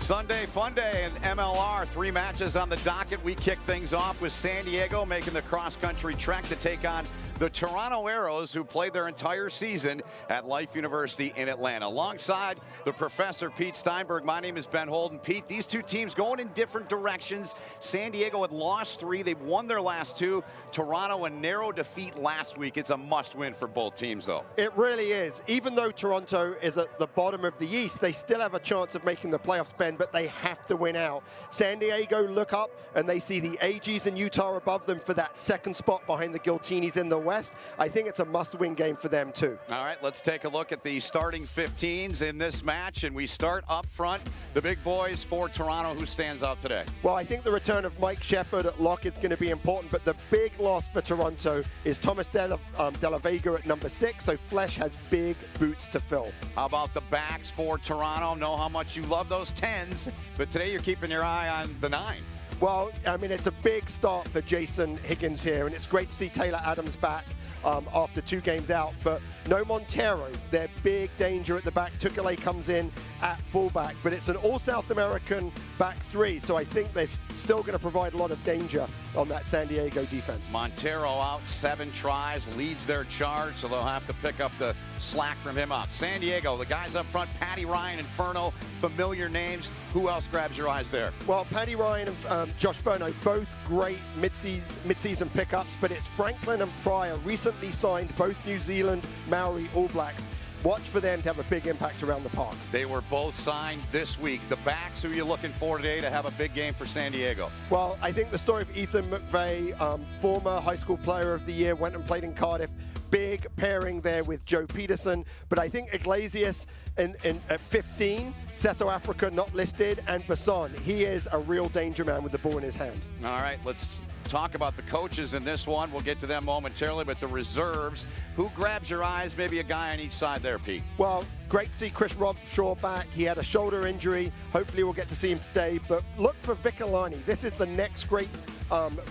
Sunday fun day in MLR. 3 matches on the docket. We kick things off with San Diego making the cross-country trek to take on the Toronto Arrows, who played their entire season at Life University in Atlanta. Alongside the professor, Pete Steinberg, my name is Ben Holden. Pete, these two teams going in different directions. San Diego had lost 3. They've won their last 2. Toronto, a narrow defeat last week. It's a must-win for both teams, though. It really is. Even though Toronto is at the bottom of the East, they still have a chance of making the playoffs, Ben, but they have to win out. San Diego look up, and they see the AGs in Utah above them for that second spot behind the Giltinis in the West. I think it's a must-win game for them, too. All right, let's take a look at the starting 15s in this match, and we start up front. The big boys for Toronto. Who stands out today? Well, I think the return of Mike Shepard at lock is going to be important, but the big loss for Toronto is Thomas De La Vega at number 6, so Flesch has big boots to fill. How about the backs for Toronto? Know how much you love those 10s, but today you're keeping your eye on the 9. Well, I mean, it's a big start for Jason Higgins here, and it's great to see Taylor Adams back after 2 games out, but no Montero, their big danger at the back. Tukale comes in at fullback, but it's an all-South American back 3, so I think they're still going to provide a lot of danger on that San Diego defense. Montero out 7 tries, leads their charge, so they'll have to pick up the slack from him out. San Diego, the guys up front, Patty Ryan, Inferno, familiar names. Who else grabs your eyes there? Well, Patty Ryan and Josh Berno, both great mid-season pickups, but it's Franklin and Pryor, recently signed, both New Zealand Maori All Blacks. Watch for them to have a big impact around the park. They were both signed this week. The backs, who are you looking for today to have a big game for San Diego? Well, I think the story of Ethan McVeigh, former high school player of the year, went and played in Cardiff. Big pairing there with Joe Peterson, but I think Iglesias at 15, Sesso Africa not listed, and Basson, he is a real danger man with the ball in his hand. All right, let's talk about the coaches in this one. We'll get to them momentarily, but the reserves, who grabs your eyes? Maybe a guy on each side there, Pete. Well, great to see Chris Robshaw back. He had a shoulder injury. Hopefully we'll get to see him today, but look for Vic Alani. This is the next great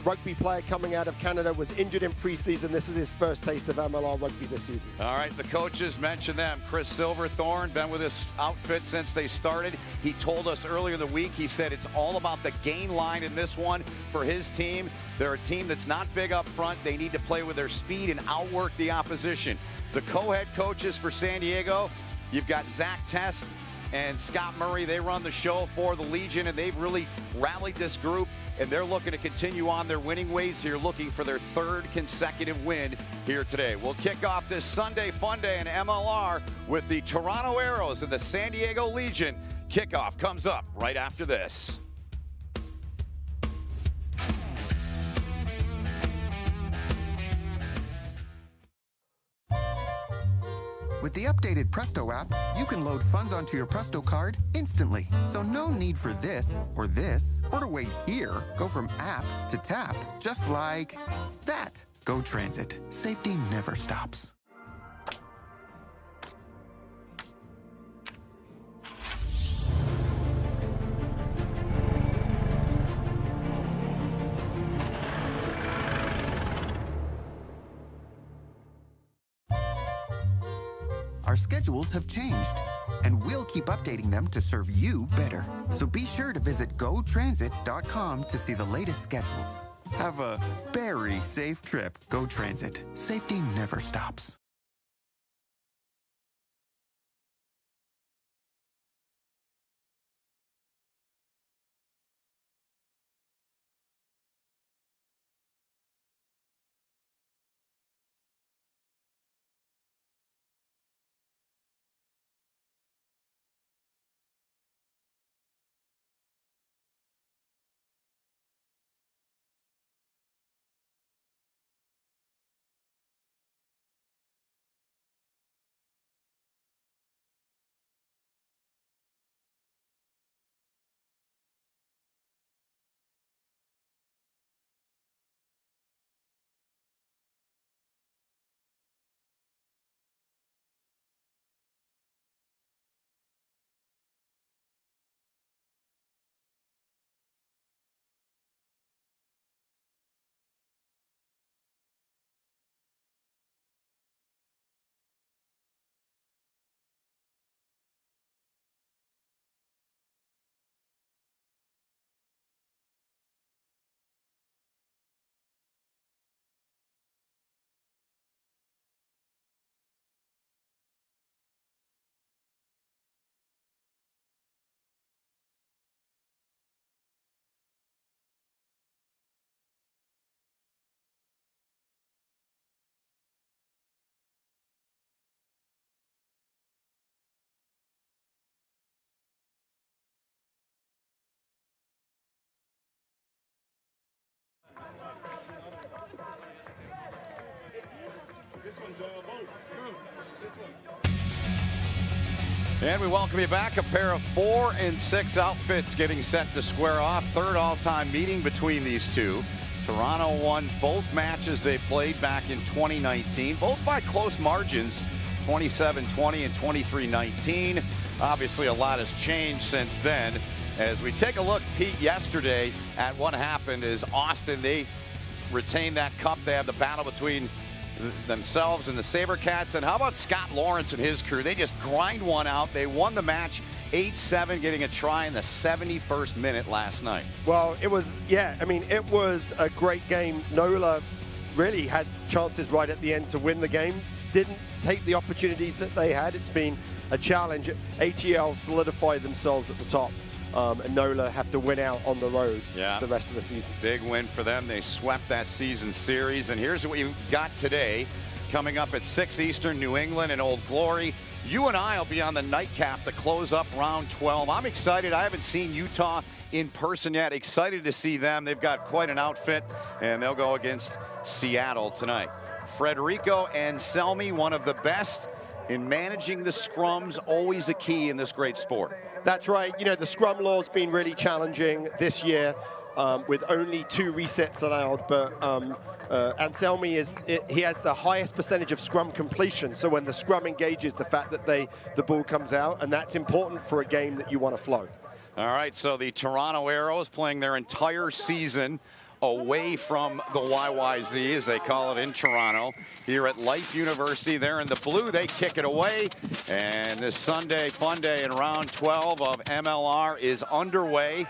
rugby player coming out of Canada, was injured in preseason. This is his first taste of MLR rugby this season. All right, the coaches, mention them. Chris Silverthorne, been with his outfit since they started. He told us earlier in the week, he said it's all about the gain line in this one for his team. They're a team that's not big up front. They need to play with their speed and outwork the opposition. The co-head coaches for San Diego, you've got Zach Test and Scott Murray. They run the show for the Legion, and they've really rallied this group, and they're looking to continue on their winning ways here, looking for their 3rd consecutive win here today. We'll kick off this Sunday fun day in MLR with the Toronto Arrows and the San Diego Legion. Kickoff comes up right after this. With the updated Presto app, you can load funds onto your Presto card instantly. So no need for this, or to wait here. Go from app to tap, just like that. Go Transit. Safety never stops. Our schedules have changed, and we'll keep updating them to serve you better. So be sure to visit GoTransit.com to see the latest schedules. Have a very safe trip. Go Transit. Safety never stops. And we welcome you back. A pair of 4 and 6 outfits getting set to square off. Third all-time meeting between these two. Toronto won both matches they played back in 2019, both by close margins, 27-20 and 23-19. Obviously, a lot has changed since then. As we take a look, Pete, yesterday at what happened is Austin, they retained that cup. They have the battle between themselves and the SaberCats. And how about Scott Lawrence and his crew? They just grind one out. They won the match 8-7, getting a try in the 71st minute last night. Well, it was, yeah, I mean, it was a great game. Nola really had chances right at the end to win the game. Didn't take the opportunities that they had. It's been a challenge. ATL solidified themselves at the top. And Nola have to win out on the road the rest of the season. Big win for them. They swept that season series. And here's what you got today. Coming up at 6 Eastern, New England and Old Glory. You and I will be on the nightcap to close up round 12. I'm excited. I haven't seen Utah in person yet. Excited to see them. They've got quite an outfit, and they'll go against Seattle tonight. Frederico Anselmi, one of the best in managing the scrums, always a key in this great sport. That's right. You know, the scrum law's been really challenging this year with only 2 resets allowed, but Anselmi he has the highest percentage of scrum completion. So when the scrum engages, the fact that the ball comes out, and that's important for a game that you want to flow. All right, so the Toronto Arrows playing their entire season away from the YYZ, as they call it in Toronto, here at Life University. They're in the blue. They kick it away. And this Sunday fun day in round 12 of MLR is underway.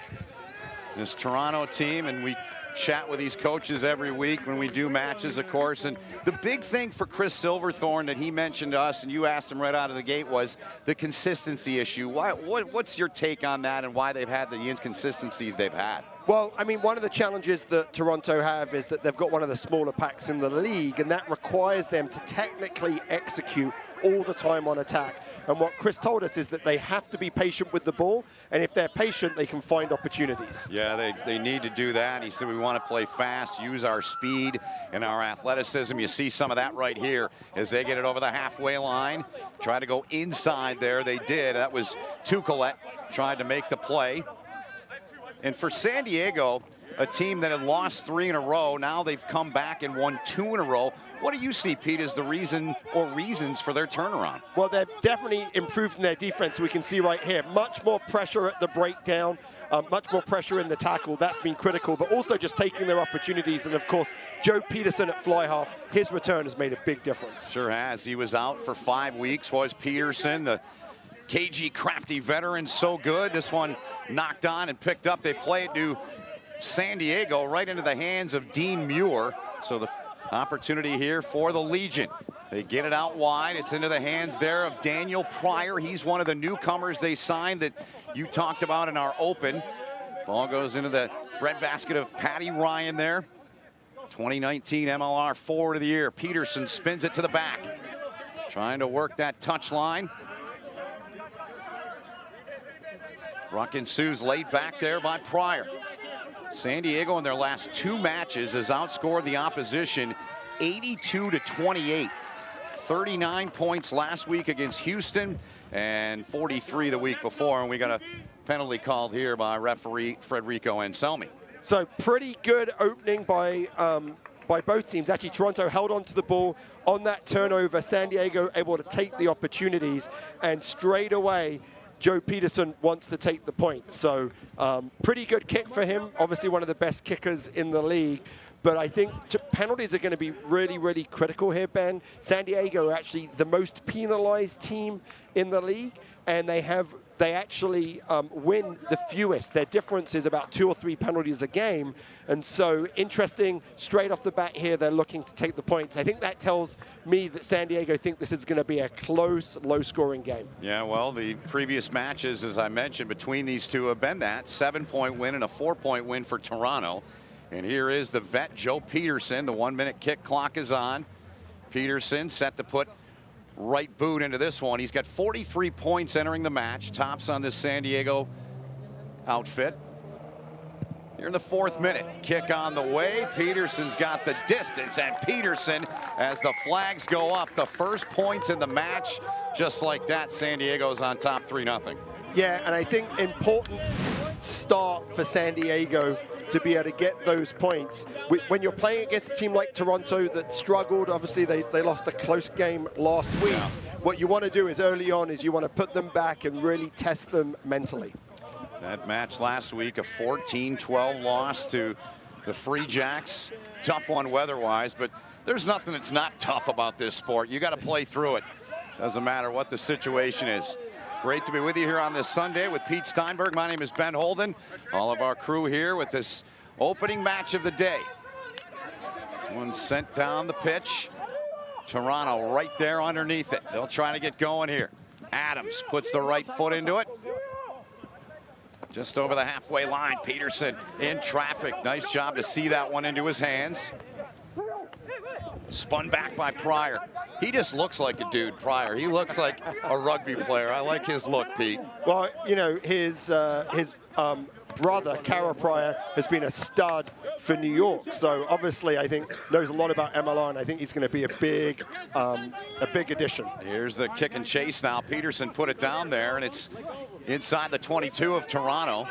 This Toronto team, and we chat with these coaches every week when we do matches, of course. And the big thing for Chris Silverthorne that he mentioned to us, and you asked him right out of the gate, was the consistency issue. What's your take on that and why they've had the inconsistencies they've had? Well, I mean, one of the challenges that Toronto have is that they've got one of the smaller packs in the league, and that requires them to technically execute all the time on attack. And what Chris told us is that they have to be patient with the ball, and if they're patient, they can find opportunities. Yeah, they need to do that. He said we want to play fast, use our speed and our athleticism. You see some of that right here as they get it over the halfway line. Try to go inside there. They did. That was Tucolet tried to make the play. And for San Diego, a team that had lost 3 in a row, now they've come back and won 2 in a row. What do you see, Pete, as the reason or reasons for their turnaround? Well, they've definitely improved in their defense. We can see right here, much more pressure at the breakdown, much more pressure in the tackle. That's been critical, but also just taking their opportunities. And, of course, Joe Peterson at fly half, his return has made a big difference. Sure has. He was out for 5 weeks, was Peterson, the KG crafty veteran, so good. This one knocked on and picked up. They play it to San Diego right into the hands of Dean Muir. So the opportunity here for the Legion. They get it out wide. It's into the hands there of Daniel Pryor. He's one of the newcomers they signed that you talked about in our open. Ball goes into the breadbasket of Patty Ryan there. 2019 MLR Forward of the Year. Peterson spins it to the back. Trying to work that touch line. Ruck ensues laid back there by Pryor. San Diego in their last 2 matches has outscored the opposition 82-28. 39 points last week against Houston and 43 the week before. And we got a penalty called here by referee Frederico Anselmi. So pretty good opening by both teams. Actually, Toronto held on to the ball on that turnover. San Diego able to take the opportunities, and straight away, Joe Peterson wants to take the point. So pretty good kick for him. Obviously one of the best kickers in the league. But I think penalties are going to be really, really critical here, Ben. San Diego are actually the most penalized team in the league, and they actually win the fewest. Their difference is about 2 or 3 penalties a game. And so interesting, straight off the bat here, they're looking to take the points. I think that tells me that San Diego think this is going to be a close, low-scoring game. Yeah, well, the previous matches, as I mentioned, between these two have been that 7-point win and a 4-point win for Toronto. And here is the vet, Joe Peterson. The 1-minute kick clock is on. Peterson set to put right boot into this one. He's got 43 points entering the match. Tops on this San Diego outfit. here in the 4th minute. Kick on the way. Peterson's got the distance, and Peterson, as the flags go up, the first points in the match. Just like that, San Diego's on top 3-0. Yeah, and I think important start for San Diego to be able to get those points. When you're playing against a team like Toronto that struggled, obviously they lost a close game last week. Yeah. What you want to do is early on is you want to put them back and really test them mentally. That match last week, a 14-12 loss to the Free Jacks. Tough one weather-wise, but there's nothing that's not tough about this sport. You got to play through it. Doesn't matter what the situation is. Great to be with you here on this Sunday with Pete Steinberg. My name is Ben Holden. All of our crew here with this opening match of the day. This one sent down the pitch. Toronto right there underneath it. They'll try to get going here. Adams puts the right foot into it. Just over the halfway line. Peterson in traffic. Nice job to see that one into his hands. Spun back by Pryor. He just looks like a dude, Pryor. He looks like a rugby player. I like his look, Pete. Well, you know, his brother, Kara Pryor, has been a stud for New York. So obviously, I think knows a lot about MLR, and I think he's going to be a big addition. Here's the kick and chase now. Peterson put it down there, and it's inside the 22 of Toronto.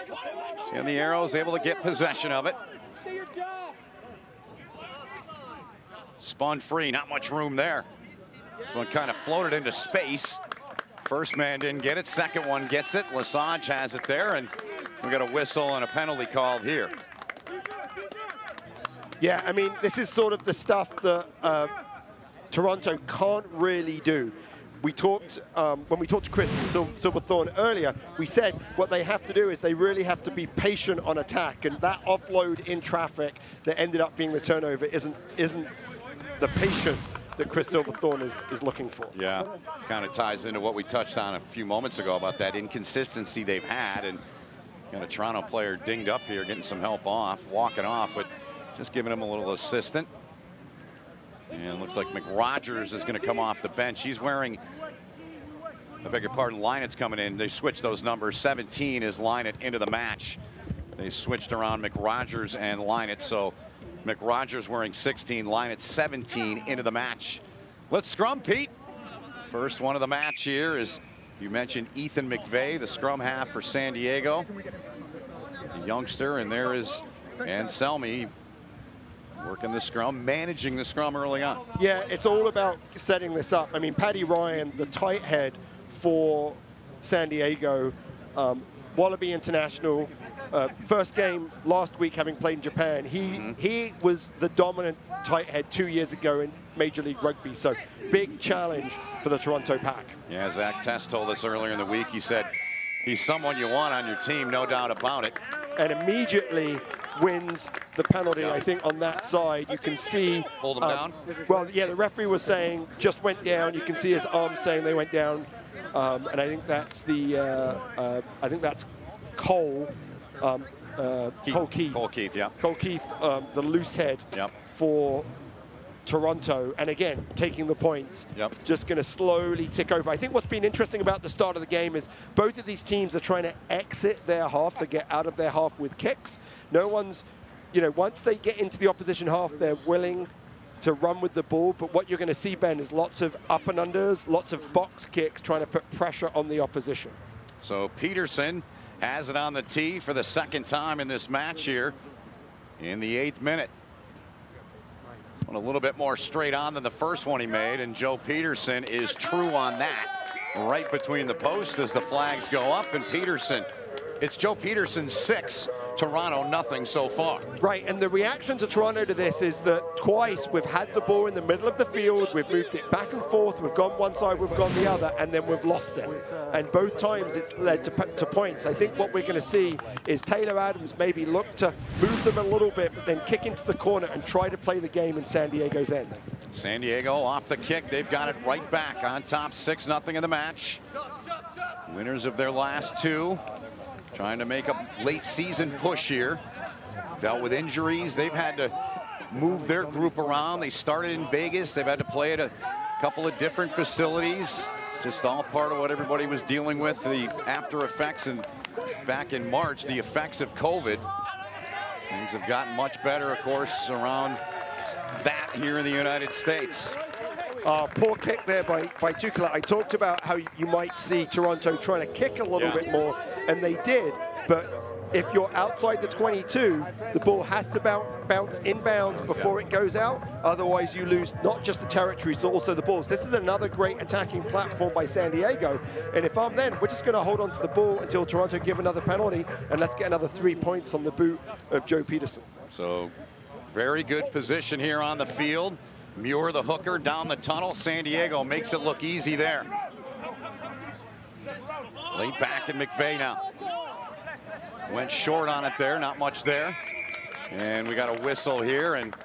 And the Arrows able to get possession of it. Spun free, not much room there. This one kind of floated into space. First man didn't get it, second one gets it. Lesage has it there, and we got a whistle and a penalty called here. Yeah, I mean, this is sort of the stuff that Toronto can't really do. We talked, when we talked to Chris Silverthorne earlier, we said what they have to do is they really have to be patient on attack, and that offload in traffic that ended up being the turnover isn't the patience that Chris Silverthorne is looking for. Yeah, kind of ties into what we touched on a few moments ago about that inconsistency they've had, and got a Toronto player dinged up here, getting some help off, walking off, but just giving him a little assistant. And it looks like McRogers is going to come off the bench. He's wearing, I beg your pardon, Lynette's coming in. They switched those numbers. 17 is Lynette into the match. They switched around McRogers and Lynette, so McRogers wearing 16, Lynette 17 into the match. Let's scrum, Pete. First one of the match here is, you mentioned Ethan McVeigh, the scrum half for San Diego. The youngster, and there is Anselmi working the scrum, managing the scrum early on. Yeah, it's all about setting this up. I mean, Paddy Ryan, the tight head for San Diego, Wallaby International, first game last week having played in Japan. He was the dominant tight head 2 years ago in Major League Rugby, so big challenge for the Toronto Pack. Yeah, Zach Test told us earlier in the week, he said, he's someone you want on your team, no doubt about it. And immediately wins the penalty, I think, on that side. You can see... Hold him down? Well, yeah, the referee was saying just went down. You can see his arms saying they went down. And I think that's Cole. Cole Keith, yeah. Cole Keith, the loose head for Toronto. And again, taking the points, just going to slowly tick over. I think what's been interesting about the start of the game is both of these teams are trying to exit their half, to get out of their half with kicks. No one's, you know, once they get into the opposition half, they're willing to run with the ball. But what you're going to see, Ben, is lots of up and unders, lots of box kicks, trying to put pressure on the opposition. So Peterson has it on the tee for the second time in this match here in the 8th minute. A little bit more straight on than the first one he made, and Joe Peterson is true on that. Right between the posts as the flags go up, and Peterson, it's Joe Peterson 6, Toronto nothing so far. Right, and the reaction to Toronto to this is that twice we've had the ball in the middle of the field, we've moved it back and forth, we've gone one side, we've gone the other, and then we've lost it. And both times it's led to points. I think what we're going to see is Taylor Adams maybe look to move them a little bit, but then kick into the corner and try to play the game in San Diego's end. San Diego off the kick. They've got it right back on top, 6-0 in the match. Winners of their last two. Trying to make a late season push here. Dealt with injuries. They've had to move their group around. They started in Vegas. They've had to play at a couple of different facilities. Just all part of what everybody was dealing with, the after effects, and back in March, the effects of COVID. Things have gotten much better, of course, around that here in the United States. Poor kick there by Tukala. I talked about how you might see Toronto trying to kick a little bit more, and they did. But if you're outside the 22, the ball has to bounce inbounds before it goes out. Otherwise, you lose not just the territories, but also the balls. This is another great attacking platform by San Diego. And if I'm them, we're just going to hold on to the ball until Toronto give another penalty, and let's get another 3 points on the boot of Joe Peterson. So very good position here on the field. Muir, the hooker, down the tunnel. San Diego makes it look easy there. Laid back in McVeigh now. Went short on it there, not much there. And we got a whistle here, and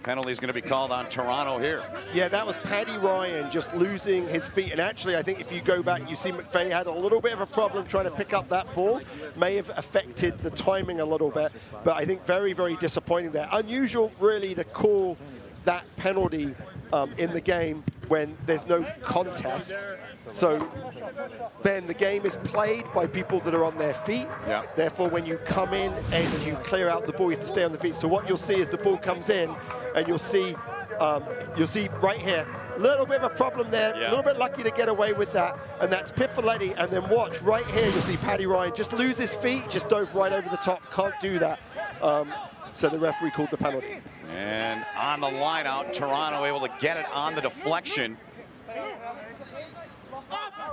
penalty is going to be called on Toronto here. Yeah, that was Paddy Ryan just losing his feet. And actually, I think if you go back, you see McVeigh had a little bit of a problem trying to pick up that ball. May have affected the timing a little bit, but I think very, very disappointing there. Unusual, really, to call that penalty in the game when there's no contest. So, Ben, the game is played by people that are on their feet. Yeah. Therefore, when you come in and you clear out the ball, you have to stay on the feet. So what you'll see is the ball comes in, and you'll see right here, a little bit of a problem there, a little bit lucky to get away with that, and that's Pifoletti. And then watch, right here, you'll see Paddy Ryan just lose his feet, just dove right over the top, can't do that. So the referee called the penalty. And on the line out, Toronto able to get it on the deflection.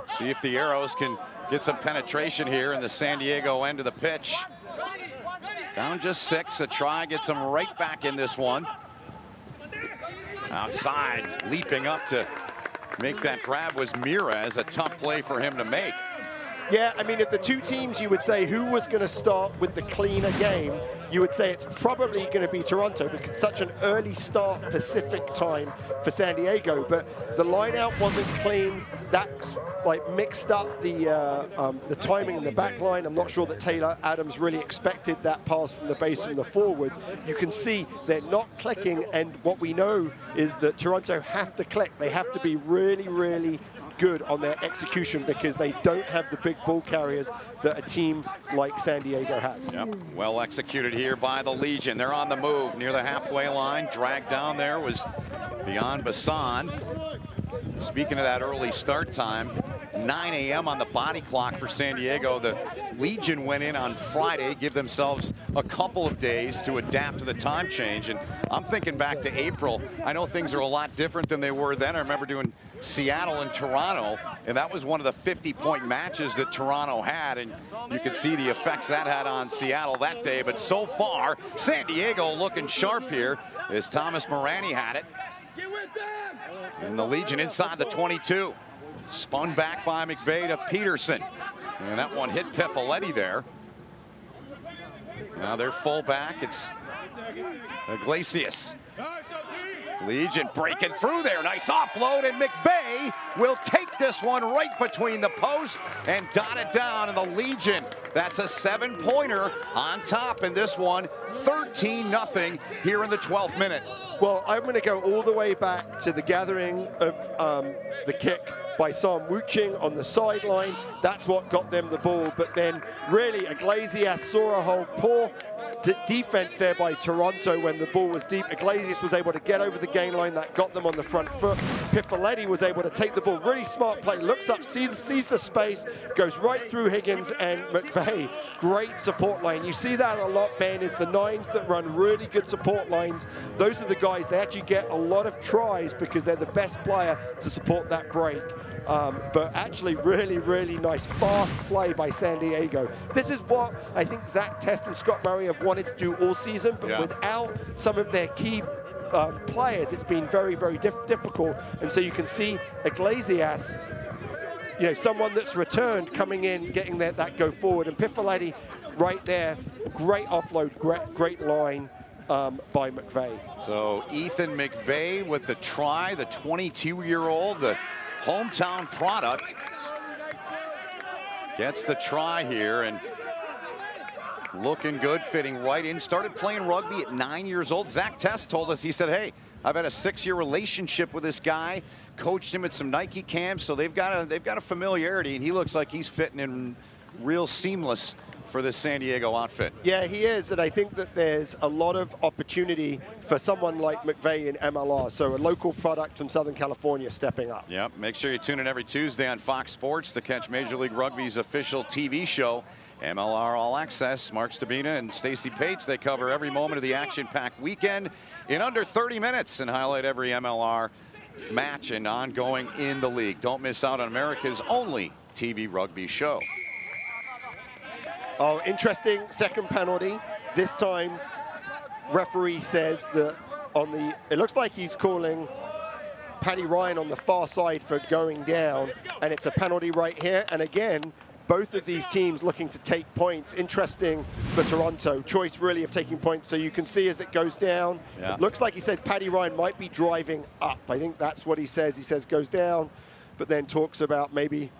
See if the Arrows can get some penetration here in the San Diego end of the pitch. Down just 6. A try gets them right back in this one. Outside, leaping up to make that grab was Mira. A tough play for him to make. Yeah, I mean, if the two teams, you would say who was going to start with the cleaner game, you would say it's probably going to be Toronto, because it's such an early start Pacific time for San Diego. But the line-out wasn't clean. That's like mixed up the timing in the back line. I'm not sure that Taylor Adams really expected that pass from the base from the forwards. You can see they're not clicking, and what we know is that Toronto have to click. They have to be really, really good on their execution, because they don't have the big ball carriers that a team like San Diego has. Yep, well executed here by the Legion. They're on the move near the halfway line. Dragged down there was Beyond Bassan. Speaking of that early start time, 9 a.m. on the body clock for San Diego. The Legion went in on Friday, give themselves a couple of days to adapt to the time change. And I'm thinking back to April. I know things are a lot different than they were then. I remember doing Seattle and Toronto, and that was one of the 50-point matches that Toronto had, and you could see the effects that had on Seattle that day. But so far, San Diego looking sharp here as Thomas Morani had it. And the Legion inside the 22. Spun back by McVeigh to Peterson. And that one hit Pifoletti there. Now they're full back. It's Iglesias. Legion breaking through there. Nice offload, and McVeigh will take this one right between the posts and dot it down. And the Legion, that's a 7-pointer on top in this one. 13-0 here in the 12th minute. Well, I'm going to go all the way back to the gathering of the kick by Sam Wuching on the sideline. That's what got them the ball. But then really Iglesias saw a whole poor defense there by Toronto when the ball was deep. Iglesias was able to get over the gain line. That got them on the front foot. Pifoletti was able to take the ball. Really smart play. Looks up, sees the space, goes right through Higgins and McVeigh. Great support line. You see that a lot, Ben, is the 9s that run really good support lines. Those are the guys that actually get a lot of tries because they're the best player to support that break. But actually really, really nice fast play by San Diego. This is what I think Zach Test and Scott Murray have wanted to do all season, but without some of their key players, it's been very, very difficult. And so you can see Iglesias, you know, someone that's returned, coming in, getting that go forward. And Pifoletti right there, great offload, great line by McVeigh. So Ethan McVeigh with the try, the 22-year-old, the hometown product, gets the try here and looking good, fitting right in. Started playing rugby at 9 years old. Zach Test told us, he said, hey, I've had a 6-year relationship with this guy, coached him at some Nike camps, so they've got a familiarity, and he looks like he's fitting in real seamless for this San Diego outfit. Yeah, he is, and I think that there's a lot of opportunity for someone like McVay in MLR, so a local product from Southern California stepping up. Yep, make sure you tune in every Tuesday on Fox Sports to catch Major League Rugby's official TV show, MLR All Access. Mark Stabina and Stacey Pates, they cover every moment of the action-packed weekend in under 30 minutes and highlight every MLR match and ongoing in the league. Don't miss out on America's only TV rugby show. Oh, interesting second penalty. This time, referee says that it looks like he's calling Paddy Ryan on the far side for going down, and it's a penalty right here. And again, both of these teams looking to take points. Interesting for Toronto. Choice really of taking points. So you can see as it goes down, it looks like he says Paddy Ryan might be driving up. I think that's what he says. He says goes down, but then talks about maybe,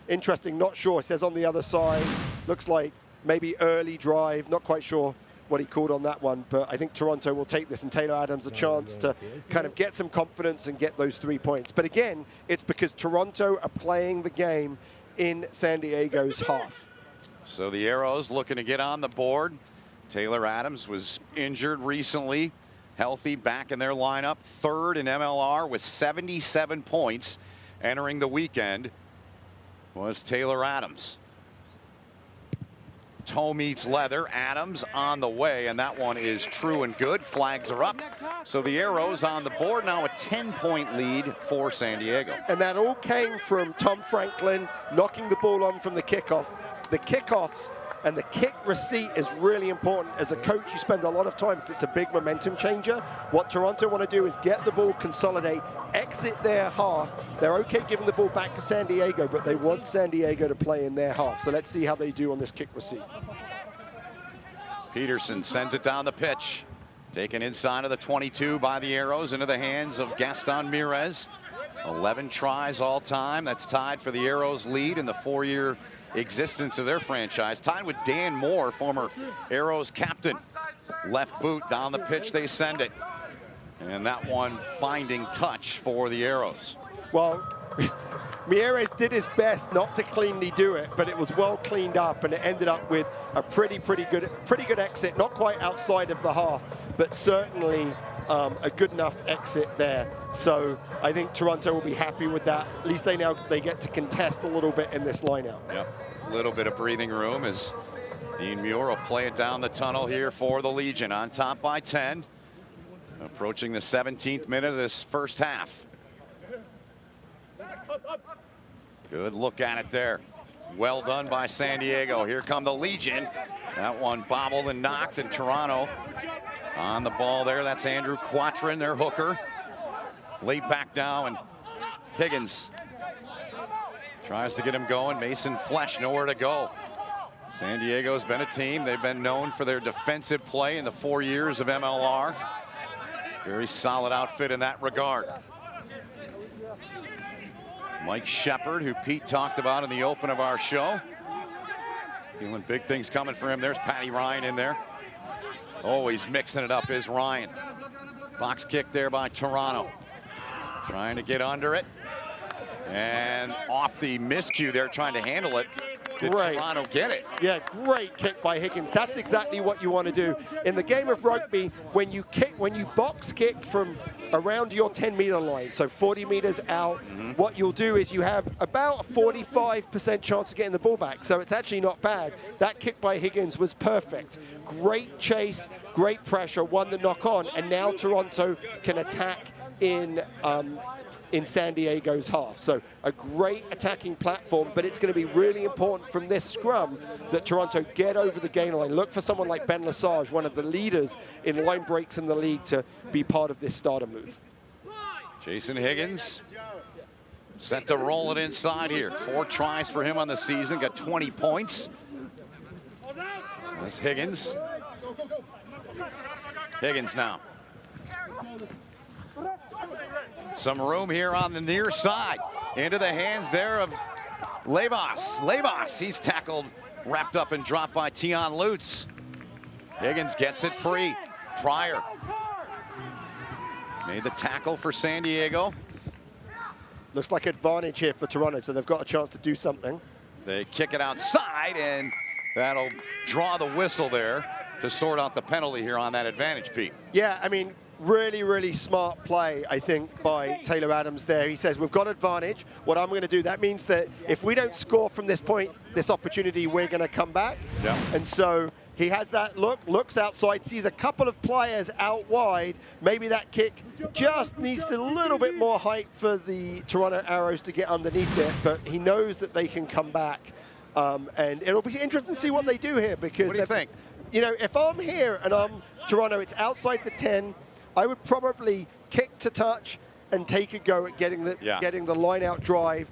interesting, not sure. It says on the other side, looks like maybe early drive, not quite sure what he called on that one, but I think Toronto will take this and Taylor Adams a chance to kind of get some confidence and get those 3 points. But again, it's because Toronto are playing the game in San Diego's half. So the Arrows looking to get on the board. Taylor Adams was injured recently, healthy, back in their lineup, third in MLR with 77 points entering the weekend was Taylor Adams. Toe meets leather. Adams on the way, and that one is true and good. Flags are up. So the Arrows on the board now, a 10-point lead for San Diego. And that all came from Tom Franklin knocking the ball on from the kickoff. The kickoffs and the kick receipt is really important. As a coach, you spend a lot of time because it's a big momentum changer. What Toronto want to do is get the ball, consolidate, exit their half. They're okay giving the ball back to San Diego, but they want San Diego to play in their half. So let's see how they do on this kick receipt. Peterson sends it down the pitch. Taken inside of the 22 by the Arrows into the hands of Gaston Mirez. 11 tries all time. That's tied for the Arrows lead in the 4-year existence of their franchise. Tied with Dan Moore, former Arrows captain. Left boot down the pitch, they send it. And that one finding touch for the Arrows. Well, Mieres did his best not to cleanly do it, but it was well cleaned up, and it ended up with a pretty good exit. Not quite outside of the half, but certainly a good enough exit there. So I think Toronto will be happy with that. At least they get to contest a little bit in this lineout. Yep, a little bit of breathing room as Dean Muir will play it down the tunnel here for the Legion, on top by 10. Approaching the 17th minute of this first half. Good look at it there. Well done by San Diego. Here come the Legion. That one bobbled and knocked, and Toronto on the ball there. That's Andrew Quatrin, their hooker. Laid back now, and Higgins tries to get him going. Mason Flesh nowhere to go. San Diego's been a team. They've been known for their defensive play in the 4 years of MLR. Very solid outfit in that regard. Mike Shepard, who Pete talked about in the open of our show. Feeling big things coming for him. There's Paddy Ryan in there. Oh, he's mixing it up, is Ryan. Box kick there by Toronto. Trying to get under it. And off the miscue there, trying to handle it. Did Toronto get it? Yeah, great kick by Higgins. That's exactly what you want to do. In the game of rugby, when you box kick from around your 10-meter line, so 40 meters out, what you'll do is you have about a 45% chance of getting the ball back. So it's actually not bad. That kick by Higgins was perfect. Great chase, great pressure, won the knock on, and now Toronto can attack in San Diego's half. So a great attacking platform, but it's going to be really important from this scrum that Toronto get over the gain line. Look for someone like Ben Lesage, one of the leaders in line breaks in the league, to be part of this starter move. Jason Higgins set to roll it inside here. 4 tries for him on the season, got 20 points. That's Higgins. Higgins now. Some room here on the near side. Into the hands there of Levas. Levas, he's tackled, wrapped up and dropped by Tion Lutz. Higgins gets it free. Pryor made the tackle for San Diego. Looks like advantage here for Toronto, so they've got a chance to do something. They kick it outside, and That'll draw the whistle there to sort out the penalty here on that advantage, Pete. Yeah, I mean, really, really smart play, I think, by Taylor Adams there. He says, we've got advantage. What I'm going to do, that means that if we don't score from this point, this opportunity, we're going to come back. Yeah. And so he has that look, looks outside, sees a couple of players out wide. Maybe that kick just needs a little bit more height for the Toronto Arrows to get underneath it, but he knows that they can come back. And it'll be interesting to see what they do here, because what do you think? You know, if I'm here and I'm Toronto, it's outside the 10, I would probably kick to touch and take a go at getting the line-out drive.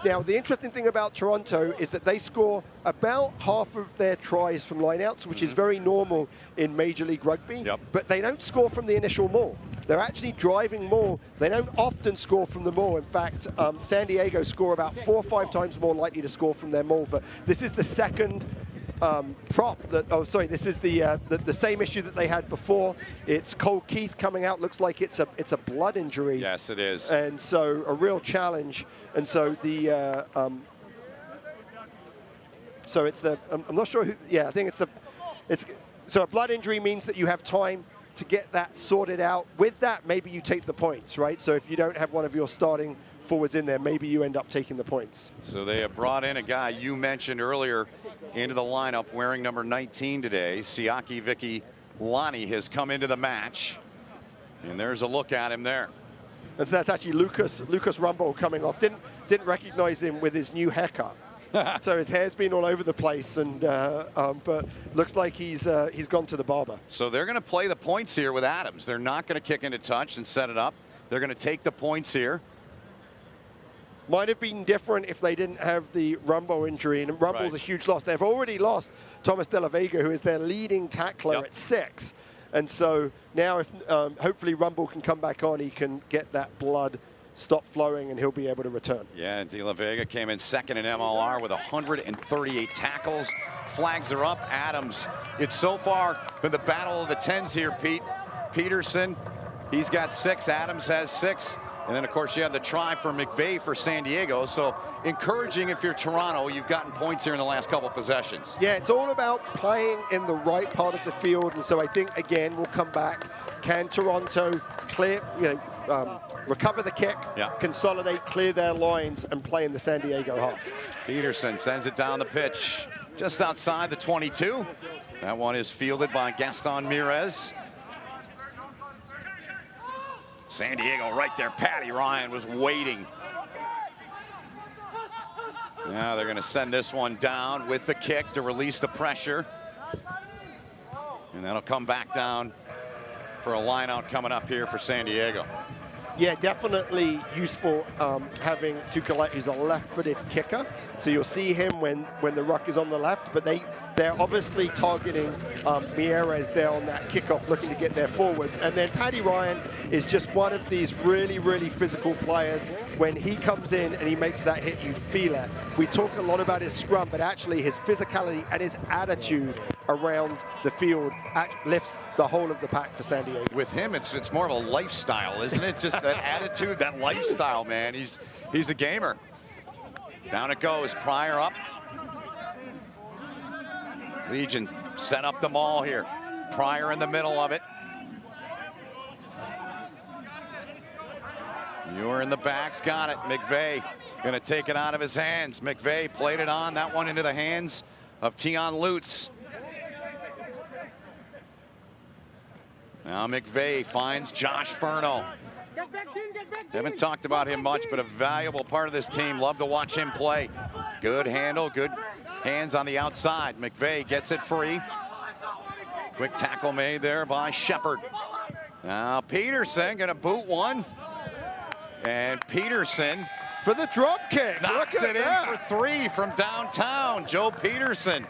Now, the interesting thing about Toronto is that they score about half of their tries from line-outs, which is very normal in Major League Rugby, but they don't score from the initial maul. They're actually driving more. They don't often score from the maul. In fact, San Diego score about 4 or 5 times more likely to score from their maul. But this is the second prop that, this is the same issue that they had before. It's Cole Keith coming out. Looks like it's a blood injury. Yes, it is. And so a real challenge. And so the so it's the I'm not sure who. Yeah, I think so a blood injury means that you have time to get that sorted out. With that, maybe you take the points, right? So if you don't have one of your starting forwards in there, maybe you end up taking the points. So they have brought in a guy you mentioned earlier into the lineup wearing number 19 today. Siaki Vicky Lonnie has come into the match, and there's a look at him there. And so that's actually Lucas Rumble coming off. Didn't recognize him with his new haircut. So his hair's been all over the place, and but looks like he's gone to the barber. So they're going to play the points here with Adams. They're not going to kick into touch and set it up. They're going to take the points here. Might have been different if they didn't have the Rumble injury, and Rumble's a huge loss. They've already lost Thomas De La Vega, who is their leading tackler at 6. And so now if hopefully Rumble can come back on, he can get that blood stop flowing, and he'll be able to return. Yeah, De La Vega came in second in MLR with 138 tackles. Flags are up. Adams, it's so far been the battle of the 10s here, Pete. Peterson, he's got 6. Adams has 6. And then, of course, you have the try for McVeigh for San Diego. So encouraging if you're Toronto. You've gotten points here in the last couple possessions. Yeah, it's all about playing in the right part of the field. And so I think, again, we'll come back. Can Toronto clear, recover the kick, consolidate, clear their lines, and play in the San Diego half? Peterson sends it down the pitch just outside the 22. That one is fielded by Gaston Mirez. San Diego right there. Patty Ryan was waiting. Now they're going to send this one down with the kick to release the pressure. And that'll come back down for a line out coming up here for San Diego. Yeah, definitely useful having Tukulai, who's a left-footed kicker. So you'll see him when the ruck is on the left, but they're obviously targeting Mieres there on that kickoff, looking to get their forwards. And then Paddy Ryan is just one of these really, really physical players. When he comes in and he makes that hit, you feel it. We talk a lot about his scrum, but actually his physicality and his attitude around the field lifts the whole of the pack for San Diego. With him, it's more of a lifestyle, isn't it? Just that attitude, that lifestyle, man. He's a gamer. Down it goes, Pryor up. Legion set up the maul here. Pryor in the middle of it. You're in the backs, got it. McVeigh gonna take it out of his hands. McVeigh played it on, that one into the hands of Tion Lutz. Now McVeigh finds Josh Furno. Haven't talked about him much, but a valuable part of this team. Love to watch him play. Good handle, good hands on the outside. McVeigh gets it free. Quick tackle made there by Shepard. Now Peterson gonna boot one. And Peterson for the drop kick. Knocks it in for 3 from downtown. Joe Peterson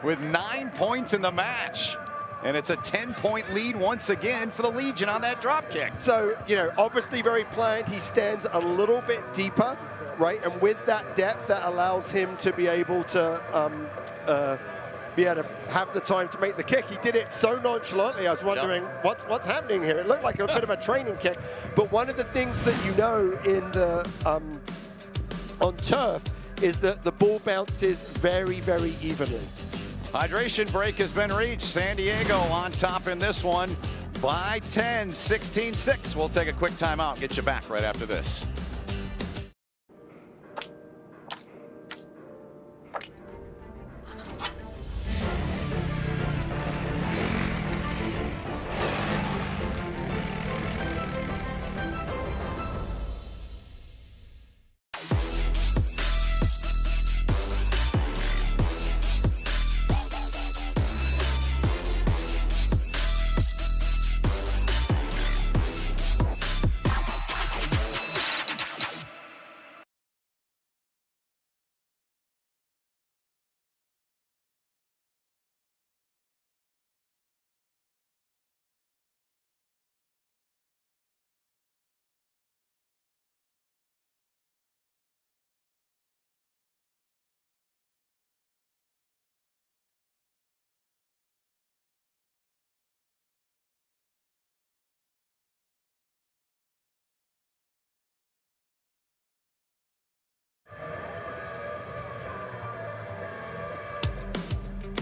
with 9 points in the match. And it's a 10-point lead once again for the Legion on that drop kick. So, obviously very planned. He stands a little bit deeper, right? And with that depth, that allows him to be able to have the time to make the kick. He did it so nonchalantly. I was wondering what's happening here. It looked like a bit of a training kick. But one of the things that in the on turf is that the ball bounces very, very evenly. Hydration break has been reached. San Diego on top in this one by 10, 16-6. We'll take a quick timeout and get you back right after this.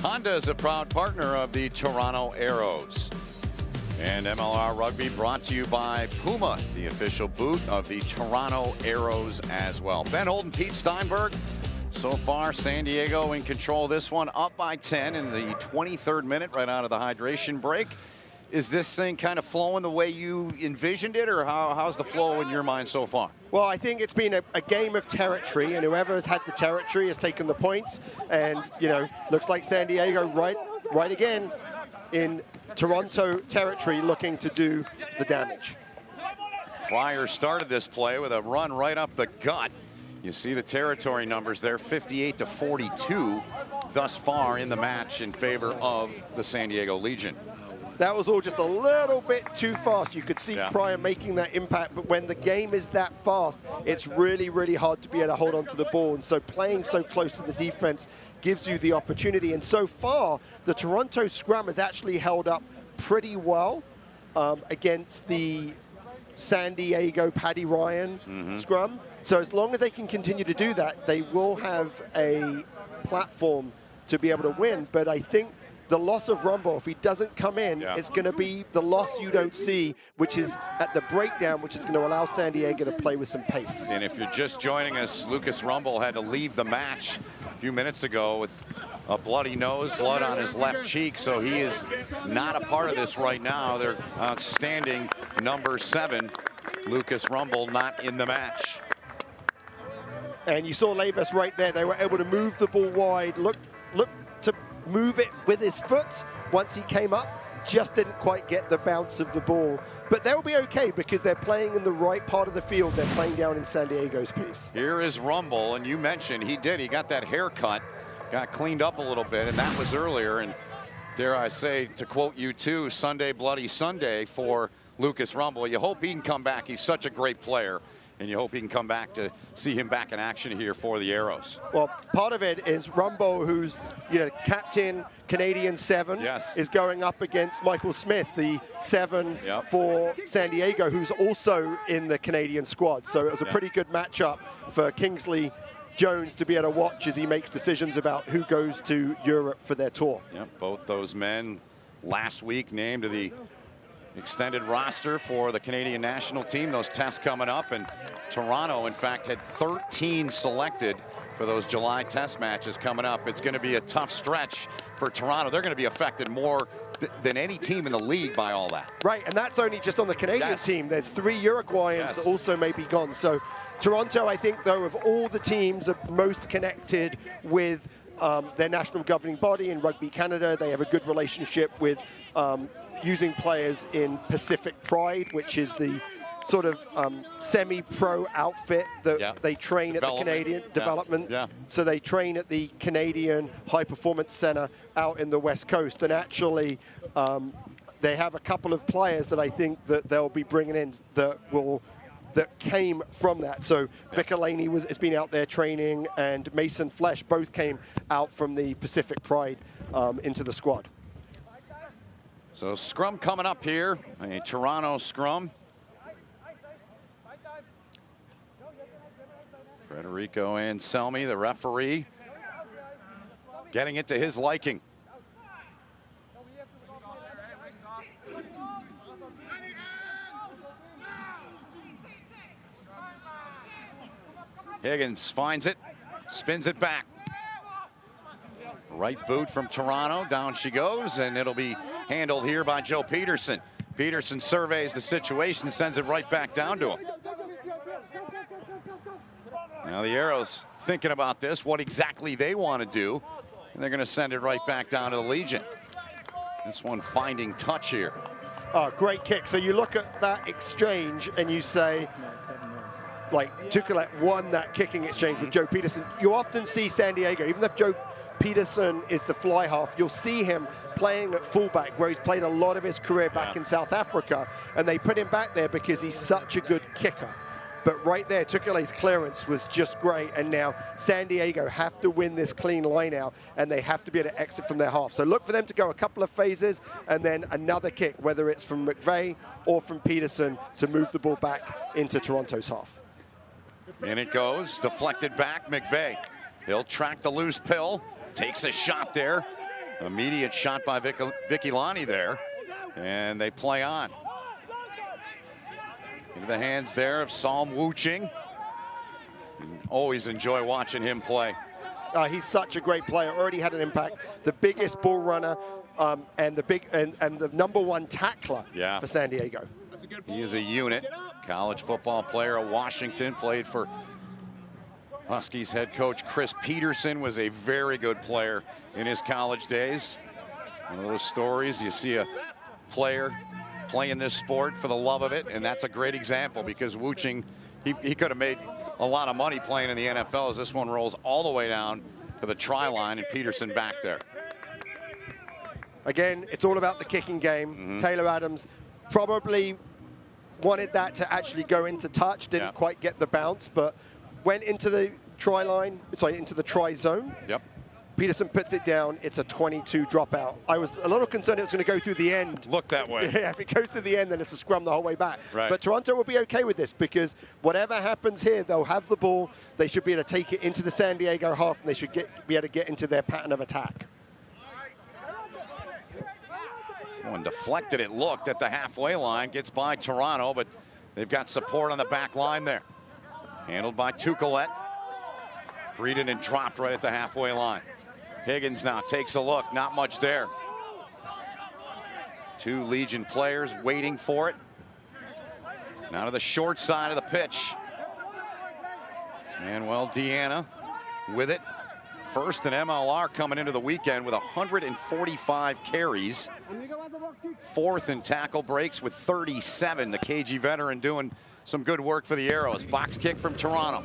Honda is a proud partner of the Toronto Arrows. And MLR Rugby brought to you by Puma, the official boot of the Toronto Arrows as well. Ben Holt and Pete Steinberg. So far, San Diego in control of this one, up by 10 in the 23rd minute right out of the hydration break. Is this thing kind of flowing the way you envisioned it, or how's the flow in your mind so far? Well, I think it's been a game of territory, and whoever has had the territory has taken the points. And, you know, looks like San Diego right again in Toronto territory looking to do the damage. Flyers started this play with a run right up the gut. You see the territory numbers there, 58-42 thus far in the match in favor of the San Diego Legion. That was all just a little bit too fast. You could see Pryor making that impact, but when the game is that fast, it's really, really hard to be able to hold on to the ball. And so playing so close to the defense gives you the opportunity. And so far, the Toronto scrum has actually held up pretty well against the San Diego Paddy Ryan scrum. So as long as they can continue to do that, they will have a platform to be able to win. But I think the loss of Rumble, if he doesn't come in, it's going to be the loss you don't see, which is at the breakdown, which is going to allow San Diego to play with some pace. And if you're just joining us, Lucas Rumble had to leave the match a few minutes ago with a bloody nose, blood on his left cheek, so he is not a part of this right now. Their outstanding number 7, Lucas Rumble, not in the match. And you saw Levis right there. They were able to move the ball wide, look to move it with his foot once he came up, just didn't quite get the bounce of the ball. But they'll be okay because they're playing in the right part of the field. They're playing down in San Diego's piece. Here is Rumble, and you mentioned he got that haircut, got cleaned up a little bit, and that was earlier. And dare I say, to quote you too, Sunday Bloody Sunday for Lucas Rumble. You hope he can come back. He's such a great player. And you hope he can come back to see him back in action here for the Arrows. Well, part of it is Rumbo, who's captain Canadian 7, is going up against Michael Smith, the 7 for San Diego, who's also in the Canadian squad. So it was a pretty good matchup for Kingsley Jones to be able to watch as he makes decisions about who goes to Europe for their tour. Yep, both those men last week named to the extended roster for the Canadian national team. Those tests coming up, and Toronto, in fact, had 13 selected for those July test matches coming up. It's going to be a tough stretch for Toronto. They're going to be affected more than any team in the league by all that. Right, and that's only just on the Canadian team. There's 3 Uruguayans that also may be gone. So Toronto, I think, though, of all the teams, are most connected with their national governing body in Rugby Canada. They have a good relationship with using players in Pacific Pride, which is the sort of semi-pro outfit that they train at the Canadian development. So they train at the Canadian High Performance Center out in the West Coast. And actually, they have a couple of players that I think that they'll be bringing in that came from that. So Vicar Laney has been out there training, and Mason Flesh both came out from the Pacific Pride into the squad. So scrum coming up here, a Toronto scrum. Federico Anselmi, the referee, getting it to his liking. Higgins finds it, spins it back. Right boot from Toronto, down she goes, and it'll be handled here by Joe Peterson. Peterson surveys the situation, sends it right back down to him. Now the Arrows thinking about this, what exactly they want to do, and they're going to send it right back down to the Legion. This one finding touch here. Oh, great kick. So you look at that exchange and you say, like, Tukulett won that kicking exchange with Joe Peterson. You often see San Diego, even if Joe Peterson is the fly half, you'll see him playing at fullback, where he's played a lot of his career back in South Africa, and they put him back there because he's such a good kicker. But right there, Tukulett's clearance was just great, and now San Diego have to win this clean line out, and they have to be able to exit from their half. So look for them to go a couple of phases, and then another kick, whether it's from McVeigh or from Peterson, to move the ball back into Toronto's half. And it goes, deflected back, McVeigh. He'll track the loose pill, takes a shot there. Immediate shot by Vicky Lonnie there, and they play on. Into the hands there of Psalm Wu-Ching. Always enjoy watching him play. He's such a great player, already had an impact. The biggest ball runner and the #1 tackler for San Diego. He is a unit. College football player at Washington, played for Huskies head coach Chris Peterson, was a very good player in his college days. One of those stories, you see a player playing this sport for the love of it, and that's a great example, because Wu-Ching, he could have made a lot of money playing in the NFL, as this one rolls all the way down to the try line, and Peterson back there. Again, it's all about the kicking game. Taylor Adams probably wanted that to actually go into touch, didn't quite get the bounce, but went into the try line, into the try zone. Peterson puts it down. It's a 22 dropout. I was a little concerned it was going to go through the end. Look that way. Yeah, if it goes through the end, then it's a scrum the whole way back. Right. But Toronto will be okay with this, because whatever happens here, they'll have the ball. They should be able to take it into the San Diego half, and they should be able to get into their pattern of attack. One deflected, it looked, at the halfway line, gets by Toronto, but they've got support on the back line there. Handled by Tukulett. Greeted and dropped right at the halfway line. Higgins now takes a look, not much there. Two Legion players waiting for it. Now to the short side of the pitch. And well, Deanna with it. First in MLR coming into the weekend with 145 carries. Fourth in tackle breaks with 37. The KG veteran doing some good work for the Arrows. Box kick from Toronto.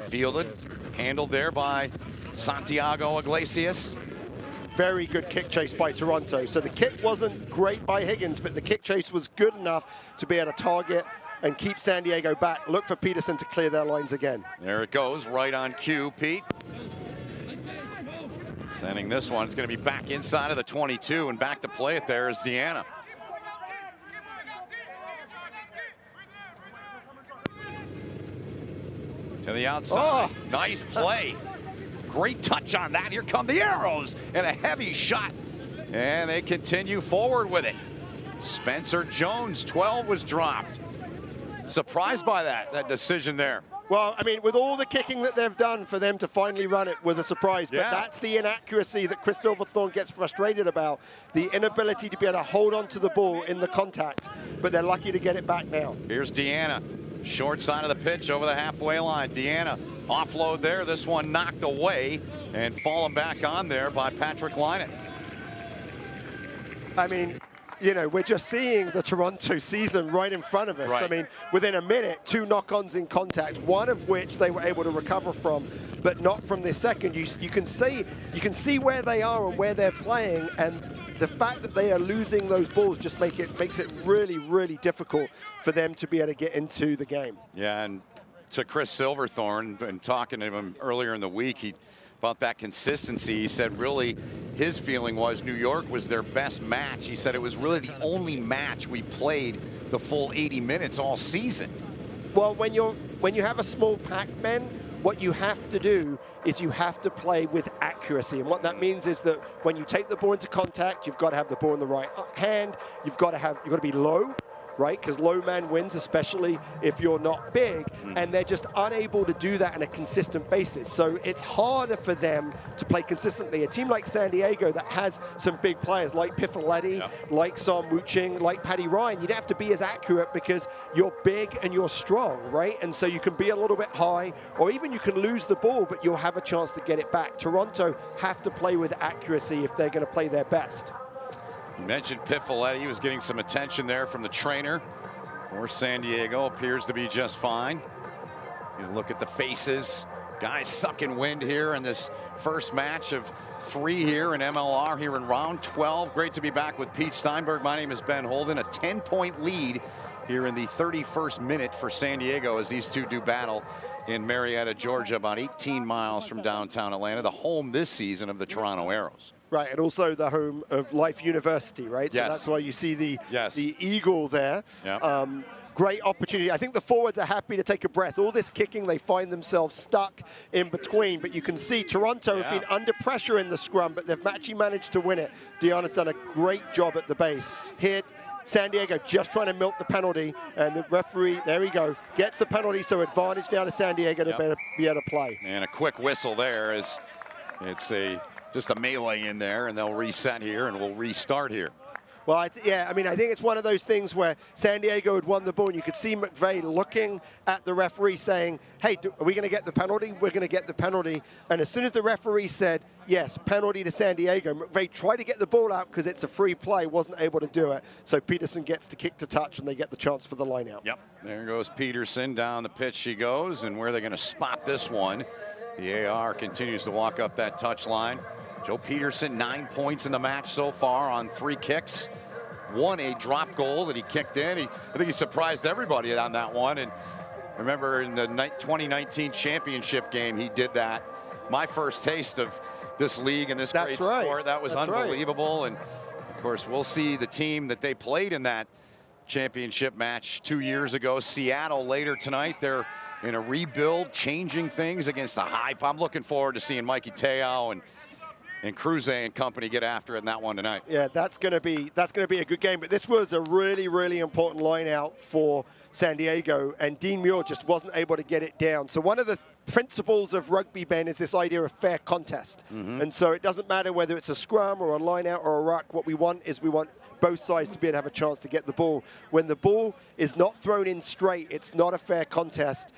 Fielded, handled there by Santiago Iglesias. Very good kick chase by Toronto. So the kick wasn't great by Higgins, but the kick chase was good enough to be able to target and keep San Diego back. Look for Peterson to clear their lines again. There it goes, right on cue, Pete. Sending this one, it's going to be back inside of the 22, and back to play it there is Deanna. To the outside, nice play. Great touch on that. Here come the Arrows, and a heavy shot. And they continue forward with it. Spencer Jones, 12 was dropped. Surprised by that decision there. Well, I mean, with all the kicking that they've done, for them to finally run it was a surprise. But that's the inaccuracy that Chris Silverthorne gets frustrated about. The inability to be able to hold on to the ball in the contact. But they're lucky to get it back now. Here's Deanna. Short side of the pitch over the halfway line. Deanna offload there. This one knocked away and fallen back on there by Patrick Lynott. I mean, you know, we're just seeing the Toronto season right in front of us. Right. I mean, within a minute, 2 knock-ons in contact, one of which they were able to recover from, but not from this second. You can see where they are and where they're playing, and the fact that they are losing those balls just makes it really, really difficult for them to be able to get into the game. Yeah, and to Chris Silverthorne, and talking to him earlier in the week, about that consistency, he said really his feeling was New York was their best match. He said it was really the only match we played the full 80 minutes all season. Well, when you have a small pack, Ben, what you have to do is you have to play with accuracy. And what that means is that when you take the ball into contact, you've got to have the ball in the right hand. You've got to be low, right? Because low man wins, especially if you're not big, and they're just unable to do that on a consistent basis. So it's harder for them to play consistently. A team like San Diego that has some big players like Piffaletti, like Sam Wuching, like Paddy Ryan, you'd have to be as accurate because you're big and you're strong, right? And so you can be a little bit high, or even you can lose the ball, but you'll have a chance to get it back. Toronto have to play with accuracy if they're going to play their best. You mentioned Piffaletti. He was getting some attention there from the trainer for San Diego. Appears to be just fine. You look at the faces. Guys sucking wind here in this first match of 3 here in MLR here in round 12. Great to be back with Pete Steinberg. My name is Ben Holden. A 10-point lead here in the 31st minute for San Diego as these two do battle in Marietta, Georgia, about 18 miles from downtown Atlanta, the home this season of the Toronto Arrows. Right, and also the home of Life University, right? Yes. So that's why you see the eagle there. Yep. Great opportunity. I think the forwards are happy to take a breath. All this kicking, they find themselves stuck in between. But you can see Toronto have been under pressure in the scrum, but they've actually managed to win it. Deanna's done a great job at the base. Here, San Diego just trying to milk the penalty, and the referee, there we go, gets the penalty, so advantage down to San Diego to be able to play. And a quick whistle there as it's just a melee in there, and they'll reset here, and we'll restart here. Well, I mean, I think it's one of those things where San Diego had won the ball, and you could see McVeigh looking at the referee saying, hey, are we going to get the penalty? We're going to get the penalty. And as soon as the referee said, yes, penalty to San Diego, McVeigh tried to get the ball out because it's a free play, wasn't able to do it. So Peterson gets the kick to touch, and they get the chance for the line out. Yep, there goes Peterson. Down the pitch she goes, and where are they going to spot this one? The AR continues to walk up that touch line. Joe Peterson, 9 points in the match so far on 3 kicks. Won a drop goal that he kicked in. I think he surprised everybody on that one. And remember in the 2019 championship game, he did that. My first taste of this league and this great sport. That was unbelievable. And of course, we'll see the team that they played in that championship match 2 years ago. Seattle later tonight. They're in a rebuild, changing things against the hype. I'm looking forward to seeing Mikey Te'o and Cruz and company get after it in that one tonight. Yeah, that's going to be a good game. But this was a really, really important line out for San Diego, and Dean Muir just wasn't able to get it down. So one of the principles of rugby, Ben, is this idea of fair contest. And so it doesn't matter whether it's a scrum or a line out or a ruck. What we want is we want both sides to be able to have a chance to get the ball. When the ball is not thrown in straight, it's not a fair contest.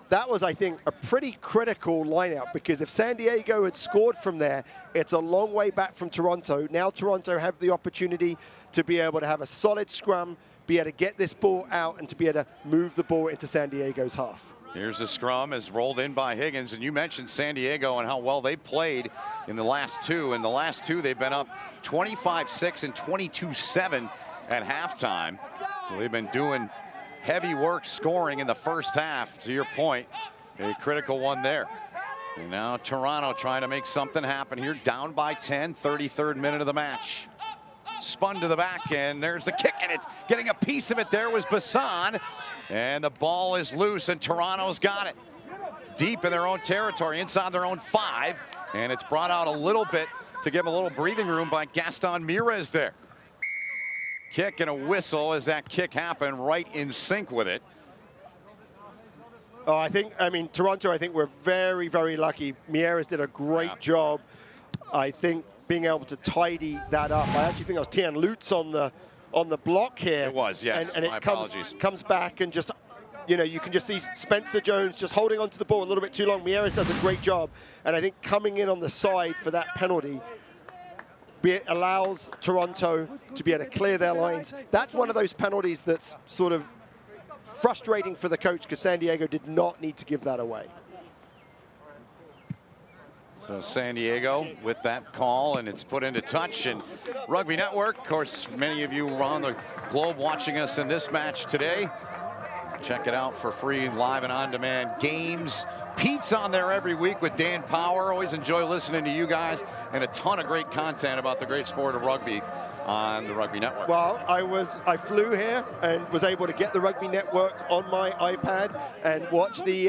That was, I think, a pretty critical lineout, because if San Diego had scored from there, it's a long way back from Toronto. Now Toronto have the opportunity to be able to have a solid scrum, be able to get this ball out, and to be able to move the ball into San Diego's half. Here's the scrum as rolled in by Higgins, and you mentioned San Diego and how well they played in the last two. In the last two, they've been up 25-6 and 22-7 at halftime. So they've been doing heavy work scoring in the first half. To your point, a critical one there. And now Toronto trying to make something happen here, down by 10, 33rd minute of the match. Spun to the back, and there's the kick, and it's getting a piece of it. There was Bassan, and the ball is loose, and Toronto's got it. Deep in their own territory, inside their own 5, and it's brought out a little bit to give them a little breathing room by Gaston Mirez there. Kick and a whistle as that kick happened, right in sync with it. Oh, I mean, Toronto, I think we're very, very lucky. Mieres did a great job, I think, being able to tidy that up. I actually think it was Tian Lutz on the block here. It was, yes. And it comes back, and just, you know, you can just see Spencer Jones just holding onto the ball a little bit too long. Mieres does a great job. And I think coming in on the side for that penalty allows Toronto to be able to clear their lines. That's one of those penalties that's sort of frustrating for the coach, because San Diego did not need to give that away. So San Diego with that call, and it's put into touch. And Rugby Network, of course, many of you were on the globe watching us in this match today. Check it out for free, live and on-demand games. Pete's on there every week with Dan Power. Always enjoy listening to you guys, and a ton of great content about the great sport of rugby on the Rugby Network. Well, I flew here and was able to get the Rugby Network on my iPad and watch the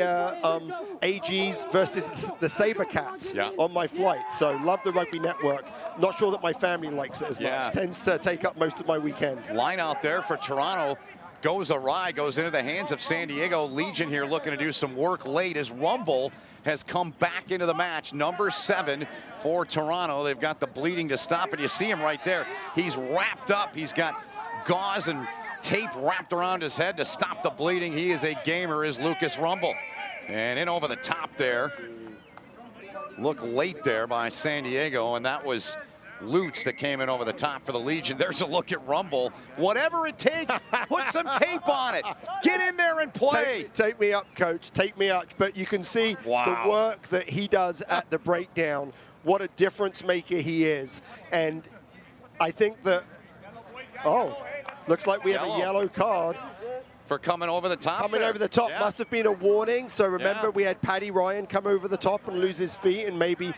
AGs versus the Sabercats on my flight. So love the Rugby Network. Not sure that my family likes it as much. Tends to take up most of my weekend. Line out there for Toronto. goes awry, goes into the hands of San Diego. Legion here looking to do some work late as Rumble has come back into the match. Number 7 for Toronto. They've got the bleeding to stop it. You see him right there. He's wrapped up. He's got gauze and tape wrapped around his head to stop the bleeding. He is a gamer, is Lucas Rumble. And in over the top there. Look late there by San Diego, and that was Lutz that came in over the top for the Legion. There's a look at Rumble. Whatever it takes, put some tape on it. Get in there and play. Take me up, coach. Take me up. But you can see the work that he does at the breakdown. What a difference maker he is. And I think that, looks like we have a yellow card. For coming over the top. Coming over the top must have been a warning. So remember, we had Paddy Ryan come over the top and lose his feet, and maybe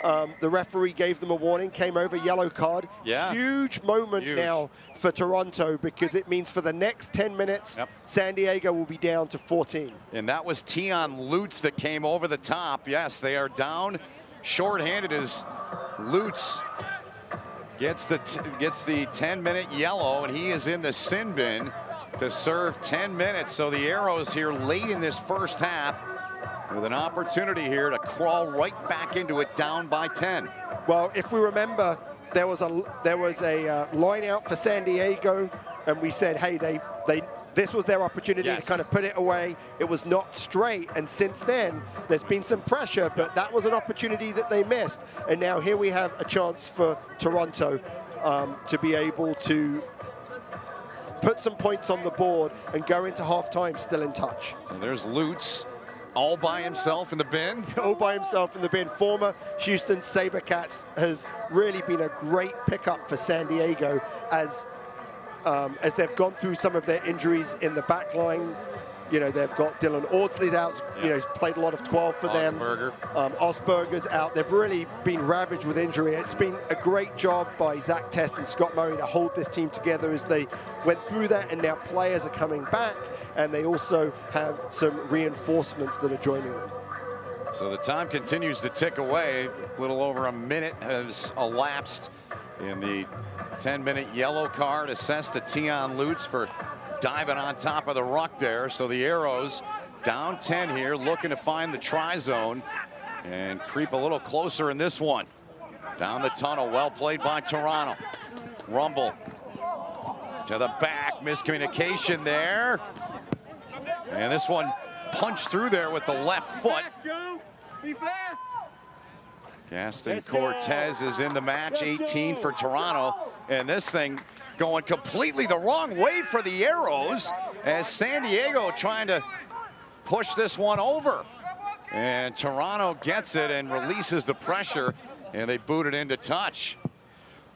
the referee gave them a warning, came over, yellow card. Huge moment now for Toronto, because it means for the next 10 minutes, San Diego will be down to 14. And that was Tion Lutz that came over the top. Yes, they are down shorthanded as Lutz gets the 10-minute yellow, and he is in the sin bin to serve 10 minutes. So the Arrows here late in this first half with an opportunity here to crawl right back into it, down by 10. Well, if we remember, there was a line out for San Diego, and we said, hey, this was their opportunity to kind of put it away. It was not straight, and since then, there's been some pressure, but that was an opportunity that they missed. And now here we have a chance for Toronto to be able to put some points on the board and go into halftime still in touch. So there's Lutz all by himself in the bin. All by himself in the bin. Former Houston SaberCats has really been a great pickup for San Diego as they've gone through some of their injuries in the back line. You know, they've got Dylan Audsley's out, you know, played a lot of 12 for them. Osberger's out. They've really been ravaged with injury. It's been a great job by Zach Test and Scott Murray to hold this team together as they went through that, and now players are coming back, and they also have some reinforcements that are joining them. So the time continues to tick away. A little over a minute has elapsed in the 10-minute yellow card assessed to Tion Lutz for diving on top of the ruck there. So the Arrows down 10 here, looking to find the try-zone and creep a little closer in this one. Down the tunnel, well played by Toronto. Rumble to the back, miscommunication there. And this one punched through there with the left foot. Be fast. Gaston Cortez is in the match, 18 for Toronto. And this thing going completely the wrong way for the Arrows as San Diego trying to push this one over. And Toronto gets it and releases the pressure, and they boot it into touch.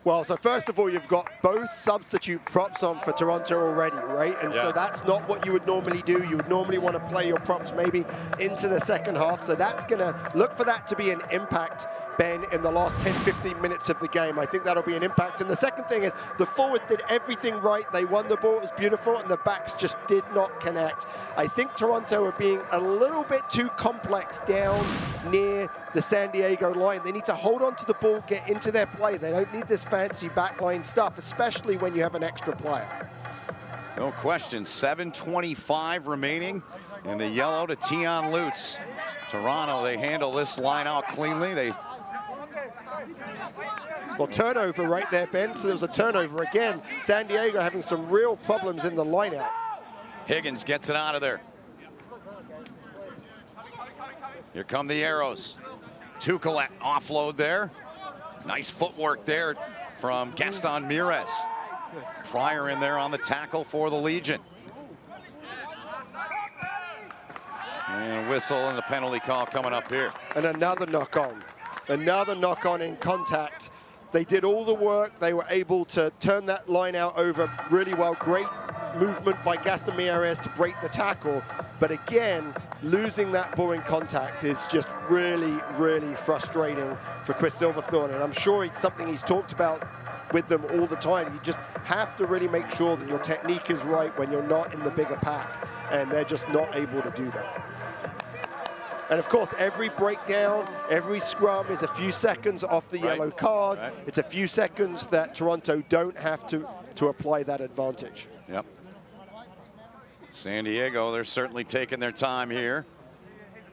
Well, so first of all, you've got both substitute props on for Toronto already, right? And so that's not what you would normally do. You would normally want to play your props maybe into the second half. So that's going to look for that to be an impact, Ben, in the last 10, 15 minutes of the game. I think that'll be an impact. And the second thing is the forwards did everything right. They won the ball. It was beautiful. And the backs just did not connect. I think Toronto are being a little bit too complex down near the San Diego line. They need to hold on to the ball, get into their play. They don't need this fancy backline stuff, especially when you have an extra player. No question. 7:25 remaining. And the yellow to Tion Lutz. Toronto, they handle this line out cleanly. Well, turnover right there, Ben. So there was a turnover again. San Diego having some real problems in the lineout. Higgins gets it out of there. Here come the Arrows. Tucalet offload there. Nice footwork there from Gaston Mires. Pryor in there on the tackle for the Legion. And a whistle and the penalty call coming up here. And another knock on. Another knock on in contact. They did all the work. They were able to turn that line out over really well. Great movement by Gaston Mires to break the tackle. But again, losing that ball in contact is just really, really frustrating for Chris Silverthorne. And I'm sure it's something he's talked about with them all the time. You just have to really make sure that your technique is right when you're not in the bigger pack. And they're just not able to do that. And of course, every breakdown, every scrum is a few seconds off the yellow card. It's a few seconds that Toronto don't have to apply that advantage. Yep. San Diego, they're certainly taking their time here.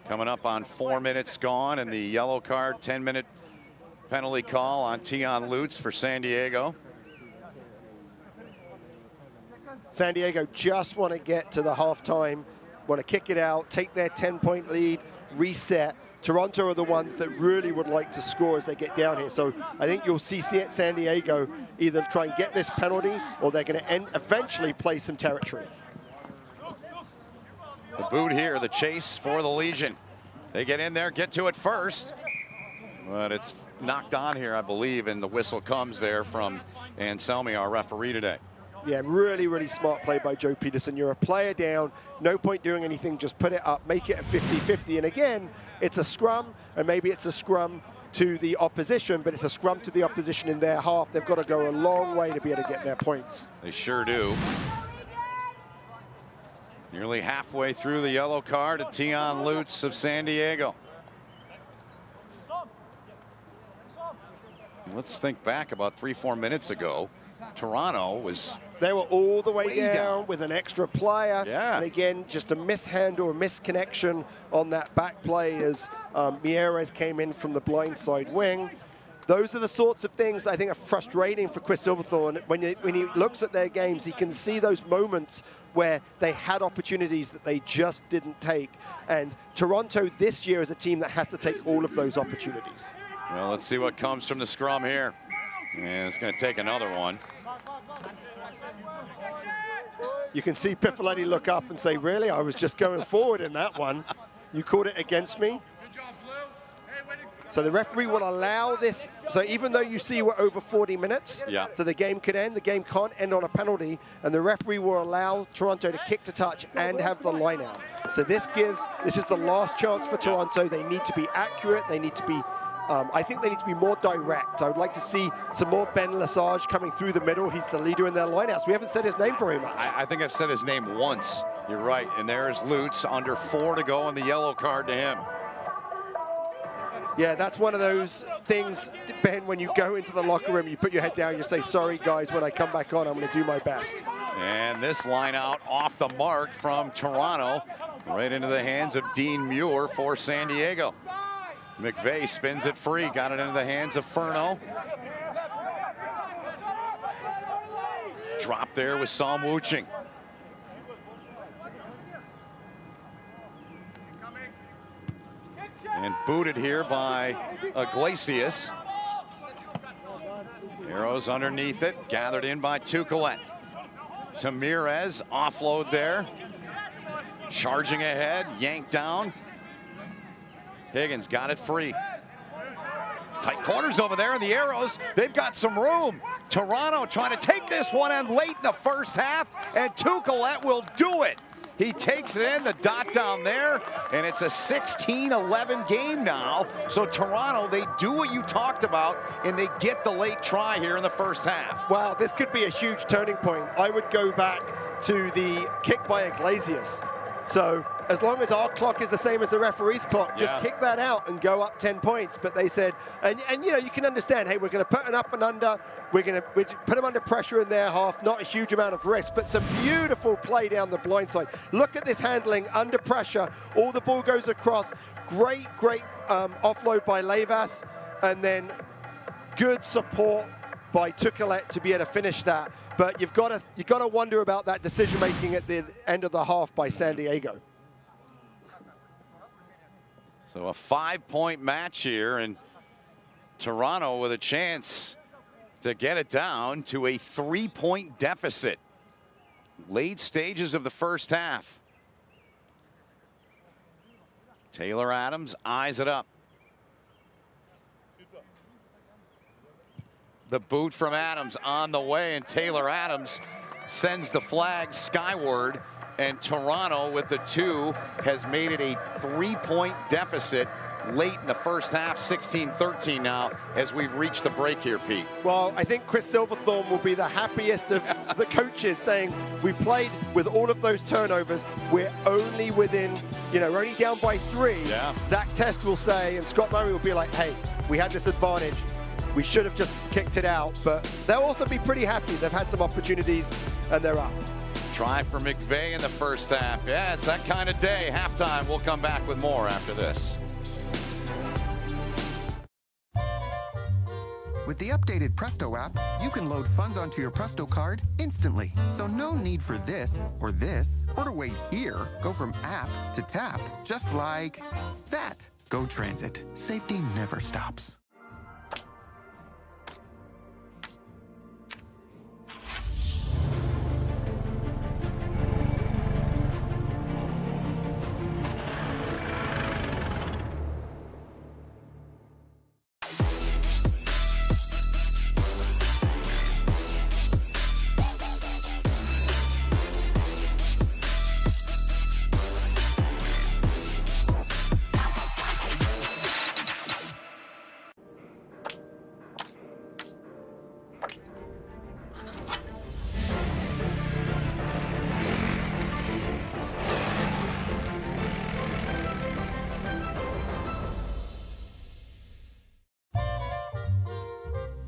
Coming up on 4 minutes gone, and the yellow card, 10-minute penalty call on Tion Lutz for San Diego. San Diego just want to get to the halftime, want to kick it out, take their 10-point lead, reset. Toronto are the ones that really would like to score as they get down here. So I think you'll see San Diego either try and get this penalty, or they're going to eventually play some territory. The boot here, the chase for the Legion. They get in there, get to it first, but it's knocked on here, I believe, and the whistle comes there from Anselmi, our referee today. Yeah, really, really smart play by Joe Peterson. You're a player down, no point doing anything, just put it up, make it a 50-50. And again, it's a scrum, and maybe it's a scrum to the opposition, but it's a scrum to the opposition in their half. They've got to go a long way to be able to get their points. They sure do. Nearly halfway through the yellow card to Tion Lutz of San Diego. Let's think back about 3-4 minutes ago. Toronto was... They were all the way down with an extra player. Yeah. And again, just a mishandle, a misconnection on that back play as Mieres came in from the blindside wing. Those are the sorts of things that I think are frustrating for Chris Silverthorne. When he looks at their games, he can see those moments where they had opportunities that they just didn't take. And Toronto this year is a team that has to take all of those opportunities. Well, let's see what comes from the scrum here. And it's going to take another one. You can see Piffaletti look up and say, really? I was just going forward in that one. You called it against me? So the referee will allow this. So even though you see we're over 40 minutes, so the game could end, the game can't end on a penalty, and the referee will allow Toronto to kick to touch and have the line out. So this is the last chance for Toronto. They need to be accurate. They need to be, I think they need to be more direct. I would like to see some more Ben Lesage coming through the middle. He's the leader in their lineouts. We haven't said his name very much. I think I've said his name once. You're right. And there's Lutz, under 4 to go, and the yellow card to him. Yeah, that's one of those things, Ben, when you go into the locker room, you put your head down, you say, sorry, guys, when I come back on, I'm going to do my best. And this line out off the mark from Toronto, right into the hands of Dean Muir for San Diego. McVeigh spins it free, got it into the hands of Furno. Drop there with Sam Wuching. And booted here by Iglesias. Arrows underneath it, gathered in by Tucalet. Tamirez, offload there. Charging ahead, yanked down. Higgins got it free. Tight corners over there, and the Arrows, they've got some room. Toronto trying to take this one in late in the first half, and Tucalet will do it. He takes it in, the dot down there, and it's a 16-11 game now. So Toronto, they do what you talked about, and they get the late try here in the first half. Wow, this could be a huge turning point. I would go back to the kick by Iglesias. So as long as our clock is the same as the referee's clock, just kick that out and go up 10 points. But they said, and you know, you can understand, hey, we're going to put an up and under. We're going to put them under pressure in their half, not a huge amount of risk, but some beautiful play down the blind side. Look at this handling under pressure. All the ball goes across. Great offload by Levas, and then good support by Tucalet to be able to finish that. But you've got to wonder about that decision making at the end of the half by San Diego. So a 5-point match here, and Toronto with a chance to get it down to a 3-point deficit. Late stages of the first half. Taylor Adams eyes it up. The boot from Adams on the way, and Taylor Adams sends the flag skyward, and Toronto with the 2 has made it a 3-point deficit late in the first half, 16-13 now, as we've reached the break here, Pete. Well, I think Chris Silverthorne will be the happiest of the coaches, saying we played with all of those turnovers. We're only within, we're only down by 3. Yeah. Zach Test will say, and Scott Murray will be like, hey, we had this advantage. We should have just kicked it out, but they'll also be pretty happy. They've had some opportunities, and they're up. Try for McVay in the first half. Yeah, it's that kind of day. Halftime. We'll come back with more after this. With the updated Presto app, you can load funds onto your Presto card instantly. So no need for this, or to wait here. Go from app to tap, just like that. Go Transit. Safety never stops.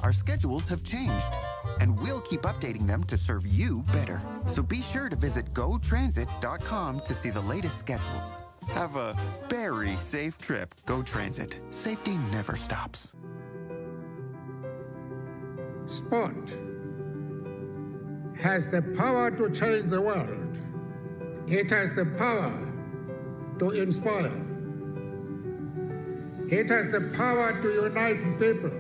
Our schedules have changed, and we'll keep updating them to serve you better. So be sure to visit GoTransit.com to see the latest schedules. Have a very safe trip. Go Transit. Safety never stops. Sport has the power to change the world. It has the power to inspire. It has the power to unite people.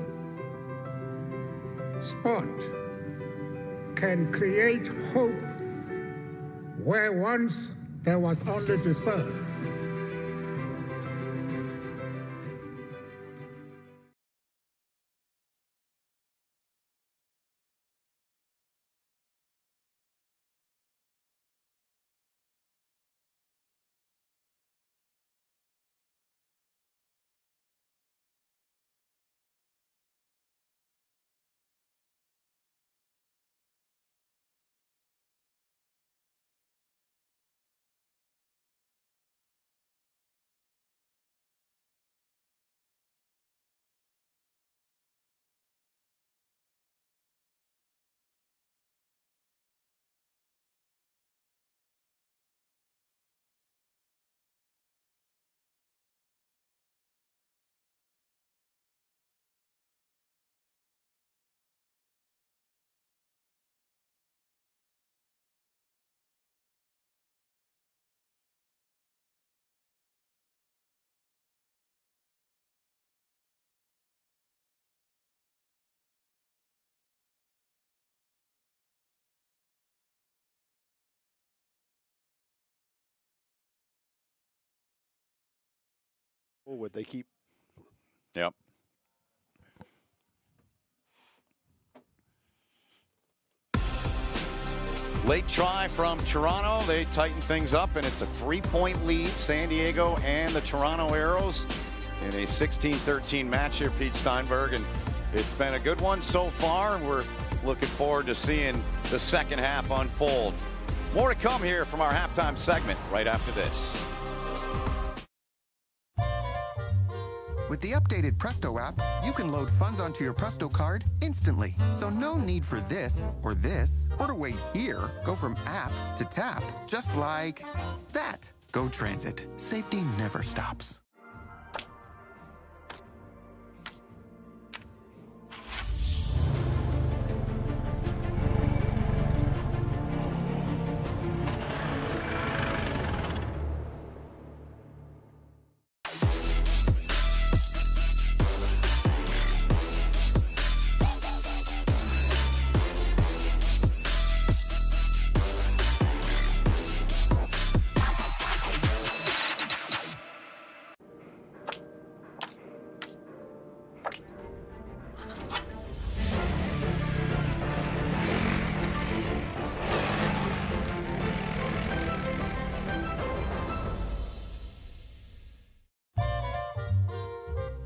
Sport can create hope where once there was only despair. Forward, they keep. Yep. Late try from Toronto. They tighten things up, and it's a 3-point lead. San Diego and the Toronto Arrows in a 16-13 match here, Pete Steinberg. And it's been a good one so far. We're looking forward to seeing the second half unfold. More to come here from our halftime segment right after this. With the updated Presto app, you can load funds onto your Presto card instantly. So no need for this, or to wait here. Go from app to tap, just like that. Go Transit. Safety never stops.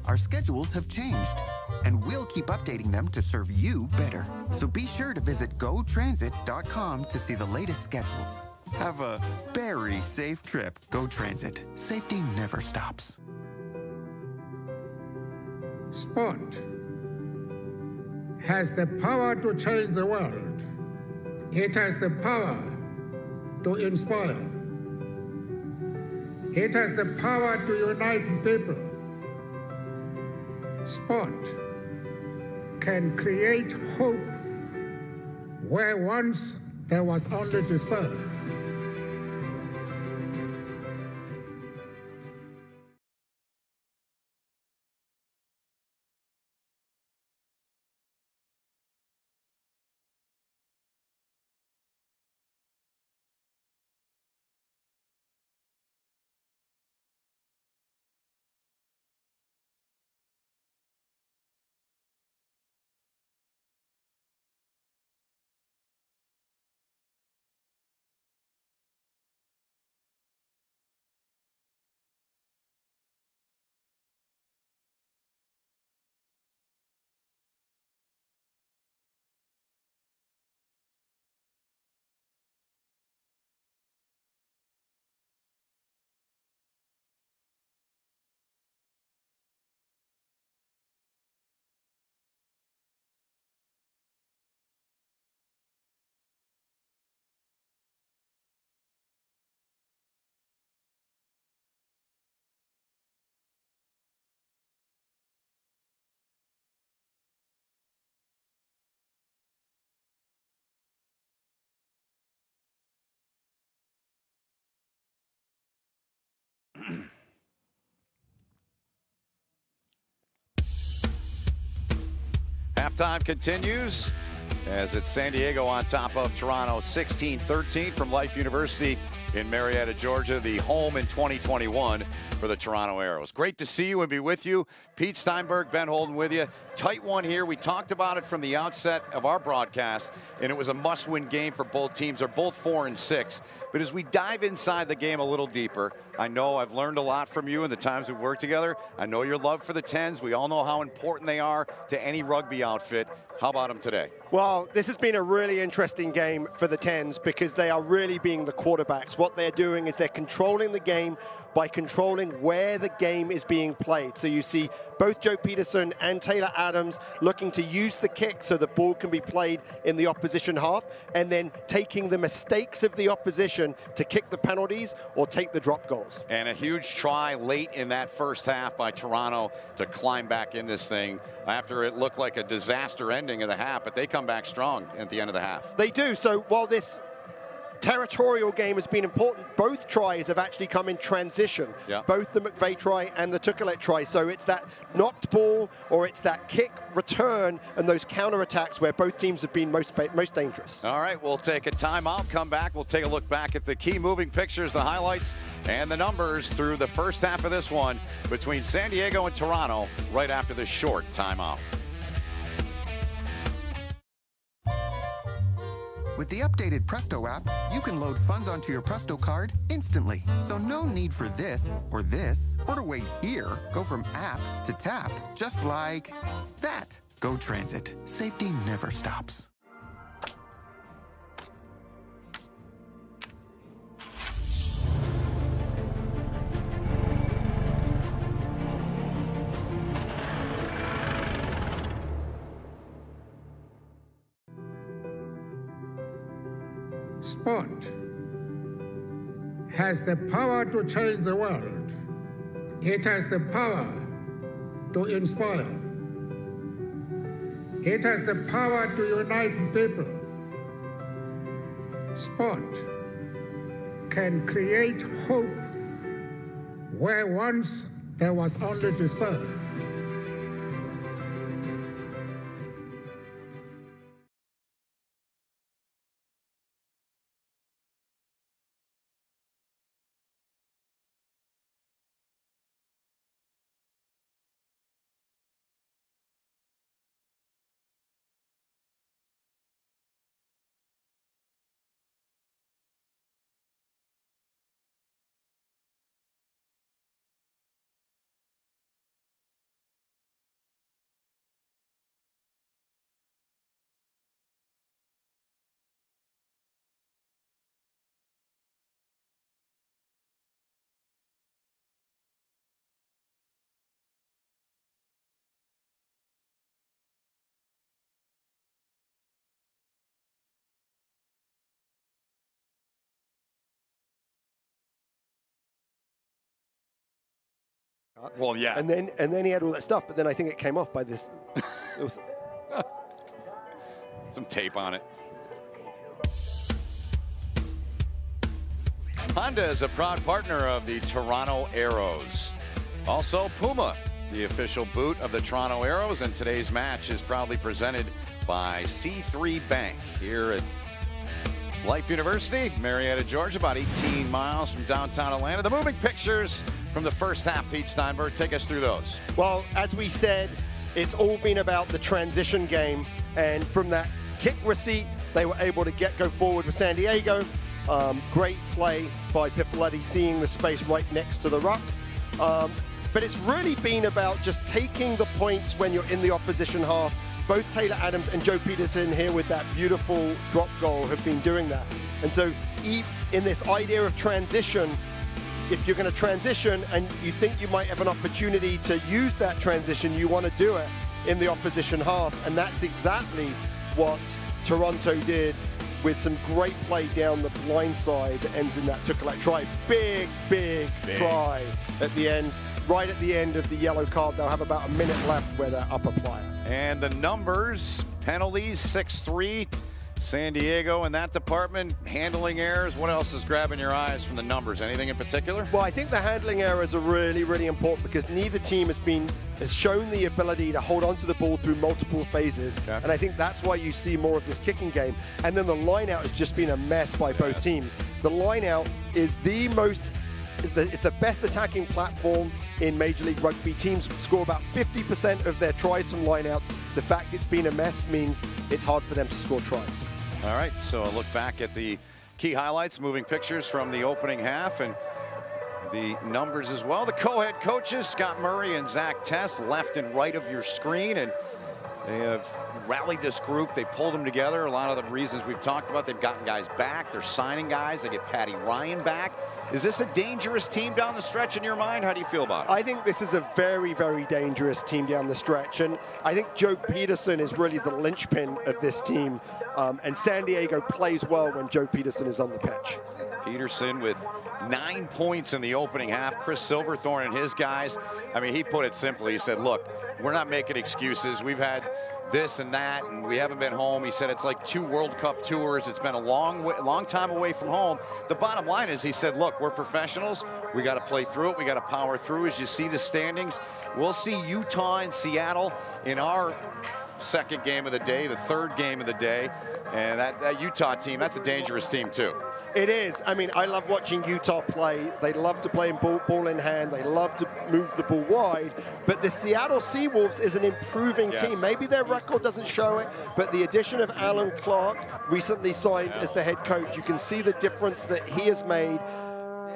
Our schedules have changed, and we'll keep updating them to serve you better. So be sure to visit GoTransit.com to see the latest schedules. Have a very safe trip. Go Transit. Safety never stops. Sport has the power to change the world. It has the power to inspire. It has the power to unite people. Sport can create hope where once there was only despair. Halftime continues as it's San Diego on top of Toronto 16-13 from Life University in Marietta, Georgia, the home in 2021 for the Toronto Arrows. Great to see you and be with you. Pete Steinberg, Ben Holden with you. Tight one here. We talked about it from the outset of our broadcast, and it was a must-win game for both teams. They're both 4-6. But as we dive inside the game a little deeper, I know I've learned a lot from you in the times we've worked together. I know your love for the 10s. We all know how important they are to any rugby outfit. How about them today? Well, this has been a really interesting game for the 10s because they are really being the quarterbacks. What they're doing is they're controlling the game by controlling where the game is being played. So you see both Joe Peterson and Taylor Adams looking to use the kick so the ball can be played in the opposition half, and then taking the mistakes of the opposition to kick the penalties or take the drop goals. And a huge try late in that first half by Toronto to climb back in this thing after it looked like a disaster ending of the half, but they come back strong at the end of the half. They do. So while this territorial game has been important, both tries have actually come in transition. Yeah. Both the McVeigh try and the Tukelet try. So it's that knocked ball or it's that kick return and those counterattacks where both teams have been most dangerous. All right, we'll take a timeout, come back. We'll take a look back at the key moving pictures, the highlights, and the numbers through the first half of this one between San Diego and Toronto right after this short timeout. With the updated Presto app, you can load funds onto your Presto card instantly. So no need for this, or to wait here. Go from app to tap, just like that. Go Transit. Safety never stops. Sport has the power to change the world. It has the power to inspire. It has the power to unite people. Sport can create hope where once there was only despair. Well, yeah. And then he had all that stuff, but then I think it came off by this. It was, some tape on it. Honda is a proud partner of the Toronto Arrows. Also, Puma, the official boot of the Toronto Arrows, and today's match is proudly presented by C3 Bank here at Life University, Marietta, Georgia, about 18 miles from downtown Atlanta. The moving pictures from the first half, Pete Steinberg, take us through those. well, as we said, it's all been about the transition game, and from that kick receipt, they were able to go forward with San Diego. Great play by Pifoletti, seeing the space right next to the ruck. But it's really been about just taking the points when you're in the opposition half. Both Taylor Adams and Joe Peterson here with that beautiful drop goal have been doing that. And so in this idea of transition, if you're going to transition and you think you might have an opportunity to use that transition, you want to do it in the opposition half. And that's exactly what Toronto did with some great play down the blind side that ends in that Tukulak try. Big try at the end. Right at the end of the yellow card, they'll have about a minute left where they're up a player. And the numbers, penalties, 6-3. San Diego in that department, handling errors. What else is grabbing your eyes from the numbers? Anything in particular? Well, I think the handling errors are really important because neither team has shown the ability to hold on to the ball through multiple phases. Okay. And I think that's why you see more of this kicking game. And then the line-out has just been a mess by both teams. The line-out is it's the best attacking platform in Major League Rugby. Teams score about 50% of their tries from lineouts. The fact it's been a mess means it's hard for them to score tries. All right, so a look back at the key highlights, moving pictures from the opening half, and the numbers as well. The co-head coaches, Scott Murray and Zach Tess, left and right of your screen, and they have rallied this group. They pulled them together. A lot of the reasons we've talked about, they've gotten guys back. They're signing guys. They get Patty Ryan back. Is this a dangerous team down the stretch in your mind? How do you feel about it? I think this is a very dangerous team down the stretch. And I think Joe Peterson is really the linchpin of this team. And San Diego plays well when Joe Peterson is on the pitch. Peterson with 9 points in the opening half. Chris Silverthorne and his guys, I mean, he put it simply. He said, look, we're not making excuses. We've had this and that, and we haven't been home. He said it's like 2 World Cup tours. It's been a long time away from home. The bottom line is, he said, look, we're professionals. We got to play through it. We got to power through. As you see the standings, we'll see Utah and Seattle in our second game of the day, the third game of the day. And that Utah team, that's a dangerous team too. It is. I mean, I love watching Utah play. They love to play ball in hand. They love to move the ball wide. But the Seattle Seawolves is an improving team. Maybe their record doesn't show it, but the addition of Alan Clark, recently signed as the head coach, you can see the difference that he has made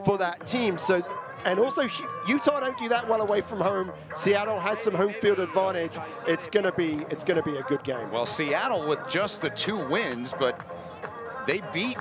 for that team. So, and also, Utah don't do that well away from home. Seattle has some home field advantage. It's gonna be a good game. Well, Seattle with just the 2 wins, but they beat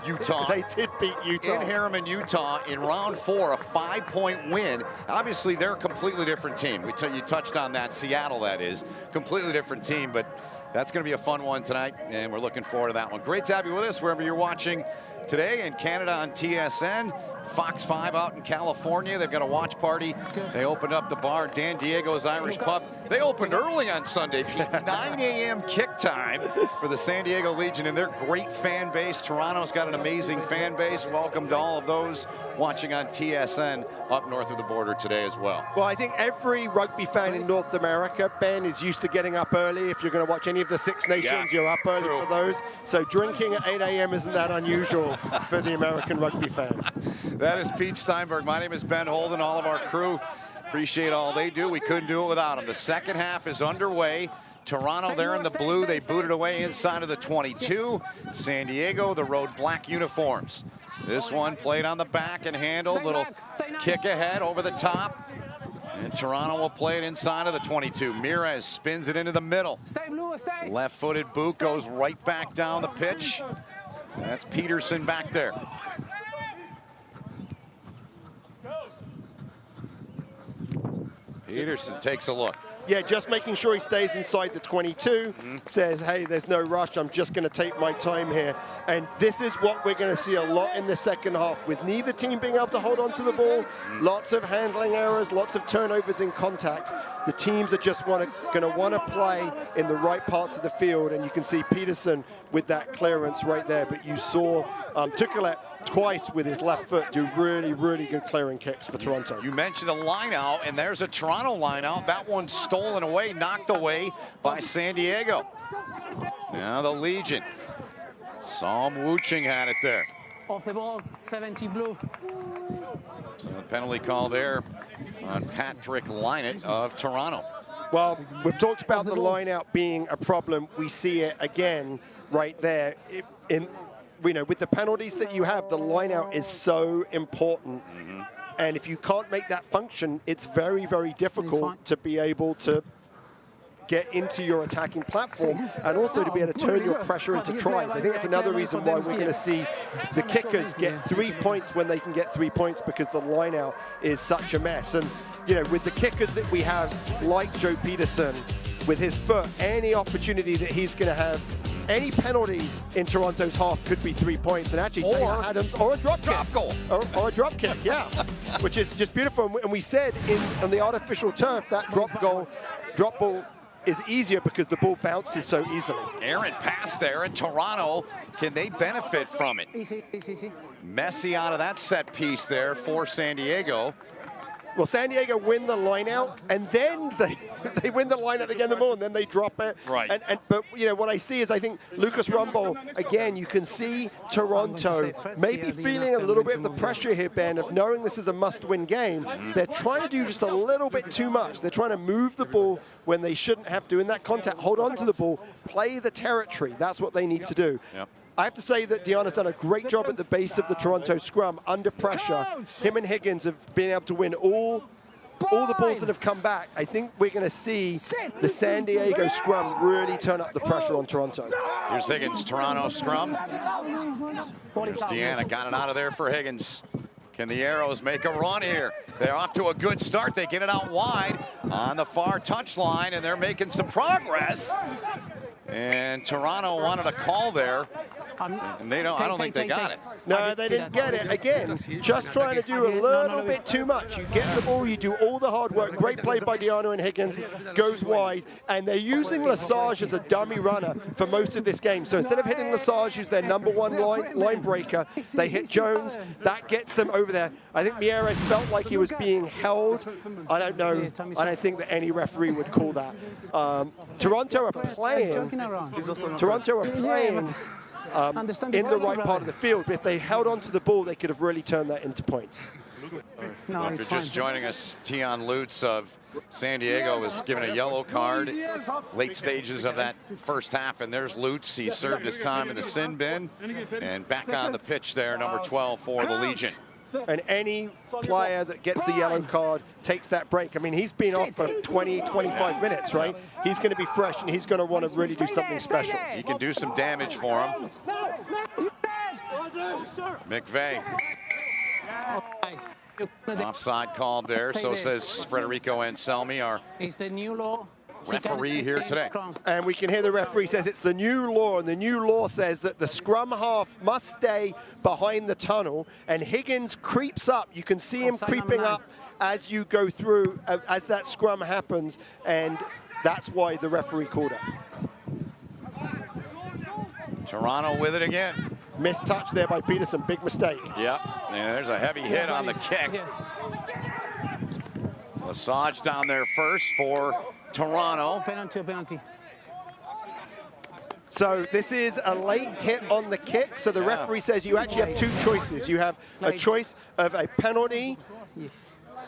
Utah. They did beat Utah. In Harriman, Utah, in round 4, a 5-point win. Obviously, they're a completely different team. You touched on that. Seattle, that is. Completely different team, but that's going to be a fun one tonight, and we're looking forward to that one. Great to have you with us wherever you're watching today. In Canada on TSN. Fox 5 out in California. They've got a watch party. They opened up the bar, Dan Diego's Irish Pub. They opened early on Sunday, 9 a.m. kick time for the San Diego Legion and their great fan base. Toronto's got an amazing fan base. Welcome to all of those watching on TSN up north of the border today as well. Well, I think every rugby fan in North America, Ben, is used to getting up early. If you're going to watch any of the Six Nations, you're up early for those. So drinking at 8 a.m. isn't that unusual for the American rugby fan. That is Pete Steinberg. My name is Ben Holden. All of our crew appreciate all they do. We couldn't do it without them. The second half is underway. Toronto, they're in the blue. They booted away inside of the 22. San Diego, the road black uniforms. This one played on the back and handled. Little kick ahead over the top. And Toronto will play it inside of the 22. Mirez spins it into the middle. Left-footed boot goes right back down the pitch. That's Peterson back there. Peterson takes a look. Yeah, just making sure he stays inside the 22, says, hey, there's no rush, I'm just going to take my time here. And this is what we're going to see a lot in the second half, with neither team being able to hold on to the ball, lots of handling errors, lots of turnovers in contact. The teams are just going to want to play in the right parts of the field, and you can see Peterson with that clearance right there. But you saw Tukulet twice with his left foot do really, really good clearing kicks for Toronto. You mentioned a line out, and there's a Toronto line out. That one's stolen away, knocked away by San Diego. Now the Legion. Sam Wuching had it there. Off the ball, 70 blue. So the penalty call there on Patrick Lynott of Toronto. Well, we've talked about the line out being a problem. We see it again right there. With the penalties that you have, the line out is so important. And if you can't make that function, it's very, very difficult to be able to get into your attacking platform and also to be able to turn your pressure into tries. I think that's another reason why we're going to see the kickers get 3 points when they can get 3 points, because the line out is such a mess. And, with the kickers that we have, like Joe Peterson, with his foot, any opportunity that he's going to have, any penalty in Toronto's half could be 3 points, and actually Taylor Adams, or a drop goal, or a drop kick, yeah, which is just beautiful. And we said on the artificial turf that drop ball is easier because the ball bounces so easily. Aaron passed there in Toronto. Can they benefit from it? Easy. Messi out of that set piece there for San Diego. Well, San Diego win the line out, and then they win the line out again the more, and then they drop it. Right. But what I see is, I think Lucas Rumble, again, you can see Toronto maybe feeling a little bit of the pressure here, Ben, of knowing this is a must-win game. They're trying to do just a little bit too much. They're trying to move the ball when they shouldn't have to. In that contact, hold on to the ball, play the territory. That's what they need to do. Yep. I have to say that Deanna's done a great job at the base of the Toronto scrum under pressure. Him and Higgins have been able to win all the balls that have come back. I think we're going to see the San Diego scrum really turn up the pressure on Toronto. Here's Higgins, Toronto scrum. Here's Deanna, got it out of there for Higgins. Can the Arrows make a run here? They're off to a good start. They get it out wide on the far touchline, and they're making some progress. And Toronto wanted a call there, and I don't think they got it. No, they didn't get it. Again, just trying to do a little bit too much. You get the ball, you do all the hard work. Great play by Diano and Higgins, goes wide, and they're using Lesage as a dummy runner for most of this game. So instead of hitting Lesage, who's their #1 line breaker, they hit Jones. That gets them over there. I think Mieres felt like he was being held. I don't know. I don't think that any referee would call that. Toronto are playing. Toronto are playing in the right part of the field. But if they held on to the ball, they could have really turned that into points. No, If you're just joining us, Tion Lutz of San Diego was given a yellow card late stages of that first half, and there's Lutz. He served his time in the sin bin, and back on the pitch there, number 12 for the Legion. And any player that gets the yellow card takes that break. I mean, he's been off for 20, 25 minutes, right? He's going to be fresh, and he's going to want to really do something special. He can do some damage for him. McVeigh. Offside called there, so says Federico Anselmi, our referee here today. And we can hear the referee says it's the new law, and the new law says that the scrum half must stay behind the tunnel, and Higgins creeps up. You can see him creeping up as you go through, as that scrum happens, and that's why the referee called it. Toronto with it again. Missed touch there by Peterson, big mistake. Yep, and there's a heavy hit on the kick. Lesage down there first for Toronto. Penalty. So this is a late hit on the kick. So the referee says you actually have two choices. You have a choice of a penalty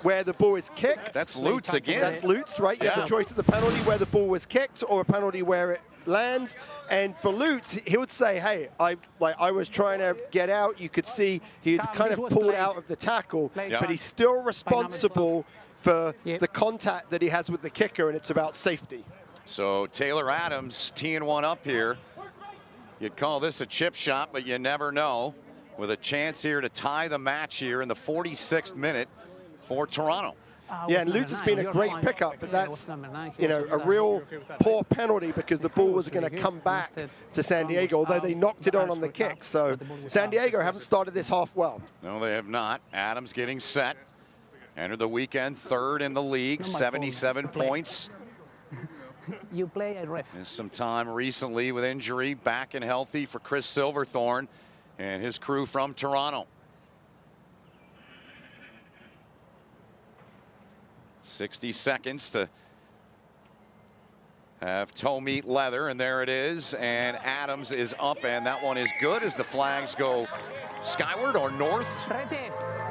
where the ball is kicked. That's Lutz again. That's Lutz, right? You have a choice of the penalty where the ball was kicked or a penalty where it lands. And for Lutz, he would say, hey, I was trying to get out. You could see he had kind of pulled out of the tackle, but he's still responsible for the contact that he has with the kicker, and it's about safety. So Taylor Adams teeing one up here. You'd call this a chip shot, but you never know. With a chance here to tie the match here in the 46th minute for Toronto. Yeah, and Lutz has been a great pickup, but that's, you know, a real poor penalty because the ball was going to come back to San Diego, although they knocked it on the kick. So San Diego haven't started this half well. No, they have not. Adams getting set. Entered the weekend third in the league, 77 points. You play a ref. And some time recently with injury, back and healthy for Chris Silverthorne and his crew from Toronto. 60 seconds to have toe meet leather, and there it is. And Adams is up, and that one is good as the flags go skyward or north.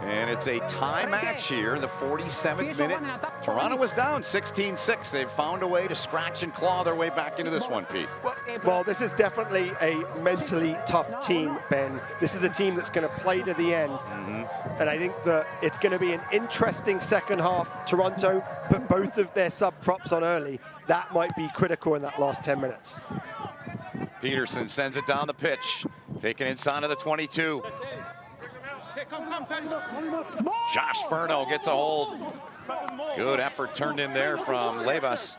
And it's a tie match here in the 47th minute. Toronto was down 16-6. They've found a way to scratch and claw their way back into this one, Pete. Well, this is definitely a mentally tough team, Ben. This is a team that's going to play to the end. And I think that it's going to be an interesting second half. Toronto put both of their sub-props on early. That might be critical in that last 10 minutes. Peterson sends it down the pitch, taking inside of the 22. Josh Furno gets a hold. Good effort turned in there from Levas.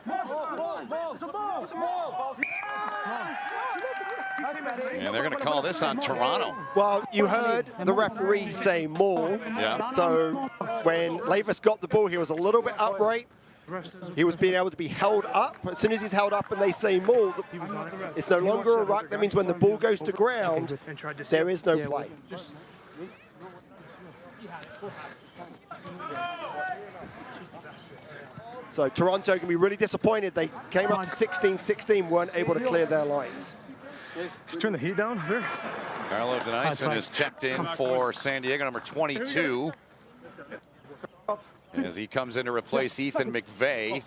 And they're going to call this on Toronto. Well, you heard the referee say maul. Yeah. So when Levas got the ball, he was a little bit upright. He was being able to be held up. As soon as he's held up and they say maul, it's no longer a ruck. That means when the ball goes to ground, there is no play. So Toronto can be really disappointed. They came up to 16-16, weren't able to clear their lines. Turn the heat down, sir. Carlo Denissen is checked in for San Diego, number 22. As he comes in to replace Ethan McVeigh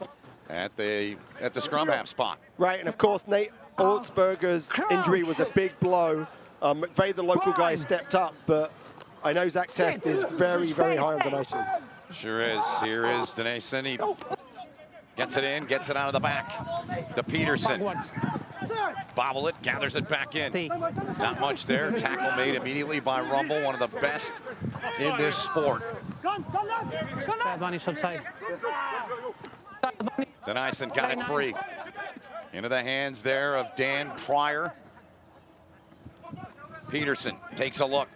at the scrum half spot. Right, and of course Nate Olsberger's injury was a big blow. McVeigh, the local guy, stepped up, but I know Zach Test is very, very high on Denissen. Sure is. Here is Denissen. He gets it in, gets it out of the back to Peterson. Bobble it, gathers it back in. Not much there. Tackle made immediately by Rumble, one of the best in this sport. Denissen got it free. Into the hands there of Dan Pryor. Peterson takes a look.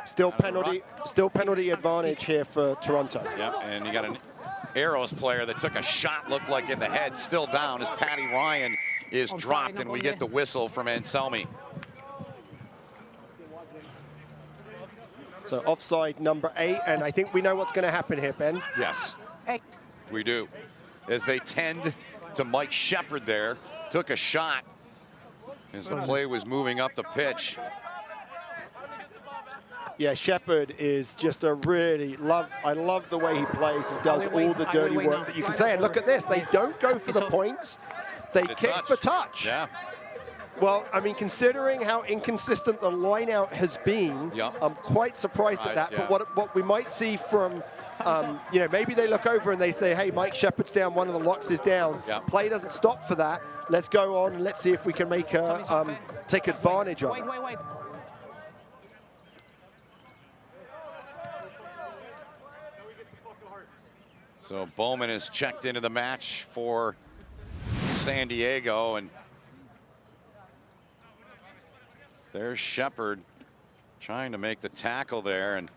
Still penalty advantage here for Toronto. Yep, and you got an Arrows player that took a shot, looked like in the head, still down as Patty Ryan is dropped, and we get the whistle from Anselmi. So offside number 8, and I think we know what's going to happen here, Ben. Yes, we do. As they tend to Mike Shepard there, took a shot as the play was moving up the pitch. Yeah, Shepard is just a really I love the way he plays. He does all the dirty work that you can say. And look at this, they don't go for the points. They kick for touch. Yeah. Well, I mean, considering how inconsistent the line-out has been, I'm quite surprised at that. Yeah. But what we might see from, you know, maybe they look over and they say, hey, Mike Shepard's down, one of the locks is down. Play doesn't stop for that. Let's go on and let's see if we can make take advantage of it. Wait. So Bowman is checked into the match for San Diego, and there's Shepard trying to make the tackle there, and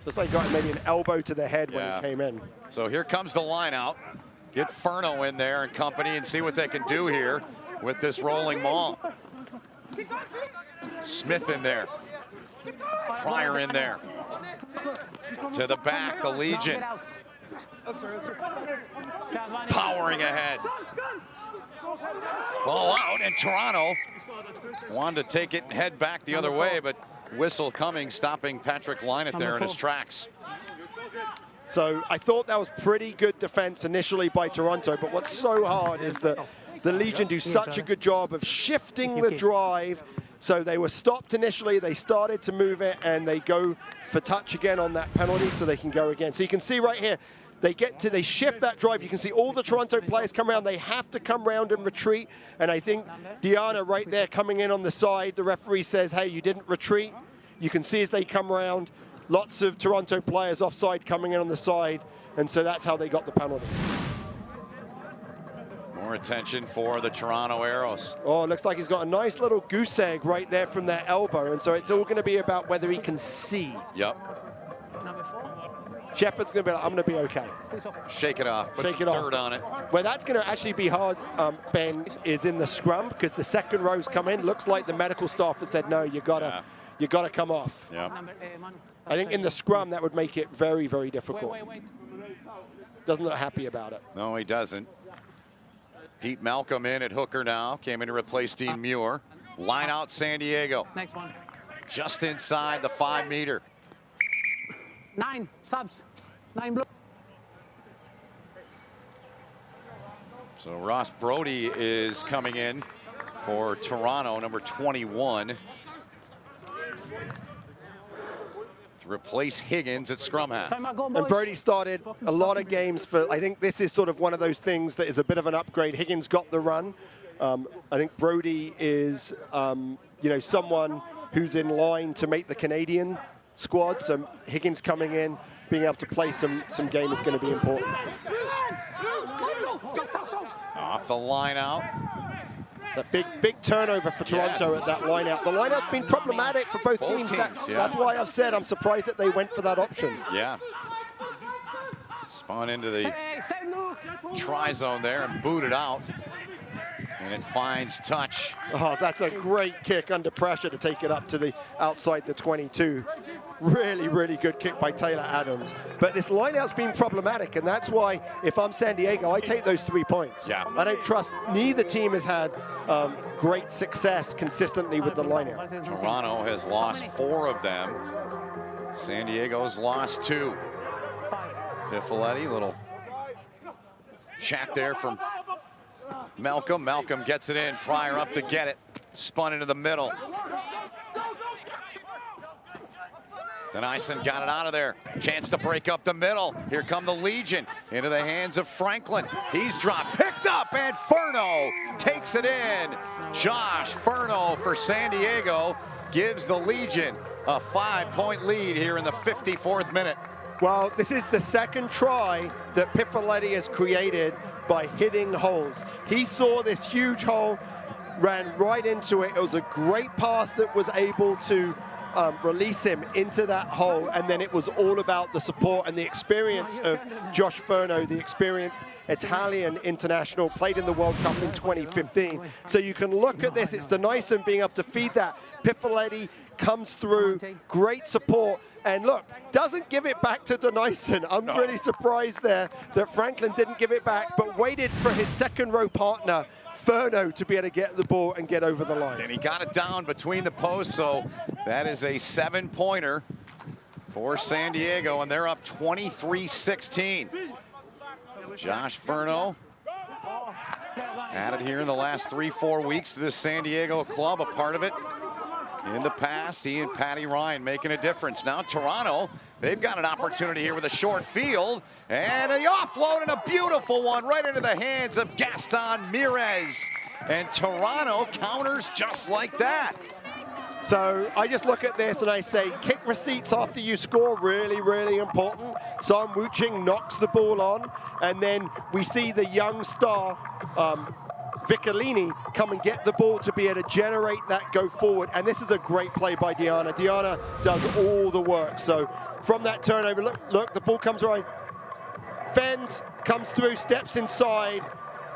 looks like he got maybe an elbow to the head when he came in. So here comes the line out. Get Furno in there and company and see what they can do here with this rolling maul. Smith in there. Pryor in there. To the back, the Legion. Powering ahead. Ball out, and Toronto wanted to take it and head back the other way, but whistle coming, stopping Patrick Lynott there in his tracks. So I thought that was pretty good defense initially by Toronto, but what's so hard is that the Legion do such a good job of shifting the drive. So they were stopped initially, they started to move it, and they go for touch again on that penalty so they can go again. So you can see right here, they shift that drive. You can see all the Toronto players come around. They have to come around and retreat. And I think Diana right there coming in on the side, the referee says, hey, you didn't retreat. You can see as they come around, lots of Toronto players offside coming in on the side. And so that's how they got the penalty. More attention for the Toronto Arrows. Oh, it looks like he's got a nice little goose egg right there from their elbow. And so it's all going to be about whether he can see. Yep. Number 4. Shepard's going to be like, I'm going to be okay. Shake it off. Put Shake some it dirt off. on it. Where that's going to actually be hard, Ben, is in the scrum because the second row's come in. Looks like the medical staff has said, no, you gotta come off. Yeah. I think in the scrum that would make it very, very difficult. Wait. Doesn't look happy about it. No, he doesn't. Pete Malcolm in at hooker now. Came in to replace Dean Muir. Line out San Diego. Next one. Just inside the 5 meter. 9 subs. 9 blue. So Ross Brody is coming in for Toronto, number 21. To replace Higgins at scrum half. Time go, And boys. Brody started a lot of games for, I think this is sort of one of those things that is a bit of an upgrade. Higgins got the run. I think Brody is, someone who's in line to make the Canadian squad. So Higgins coming in, being able to play some game is going to be important. Off the line out. A big turnover for Toronto at that line out. The line out's been problematic for both teams. That's why I've said I'm surprised that they went for that option. Yeah. Spun into the try zone there and booted out. And it finds touch. Oh, that's a great kick under pressure to take it up to the outside the 22. Really, really good kick by Taylor Adams. But this lineout's been problematic, and that's why if I'm San Diego, I take those 3 points. Yeah. I don't trust, neither team has had great success consistently with the lineout. Toronto has lost 4 of them. San Diego's lost 2. Piffaletti, little chat there from Malcolm. Malcolm gets it in. Pryor up to get it. Spun into the middle. Denison got it out of there. Chance to break up the middle. Here come the Legion into the hands of Franklin. He's dropped, picked up, and Furno takes it in. Josh Furno for San Diego gives the Legion a 5-point lead here in the 54th minute. Well, this is the second try that Piffaletti has created by hitting holes. He saw this huge hole, ran right into it. It was a great pass that was able to release him into that hole, and then it was all about the support and the experience of Josh Furno, the experienced Italian international, played in the World Cup in 2015. So you can look at this, it's Denison being able to feed that. Piffaletti comes through, great support, and look, doesn't give it back to Denison. I'm really surprised there that Franklin didn't give it back, but waited for his second row partner, Furno, to be able to get the ball and get over the line. And he got it down between the posts, so that is a 7-pointer for San Diego, and they're up 23-16. Josh Furno added here in the last 3-4 weeks to this San Diego club, a part of it. In the past, he and Patty Ryan making a difference. Now Toronto, they've got an opportunity here with a short field, and the offload and a beautiful one right into the hands of Gaston Mirez. And Toronto counters just like that. So I just look at this and I say, kick receipts after you score, really, really important. Sam Wuching knocks the ball on, and then we see the young star, Vicalini, come and get the ball to be able to generate that go forward. And this is a great play by Diana. Diana does all the work. So from that turnover, look, the ball comes right. Fens comes through, steps inside,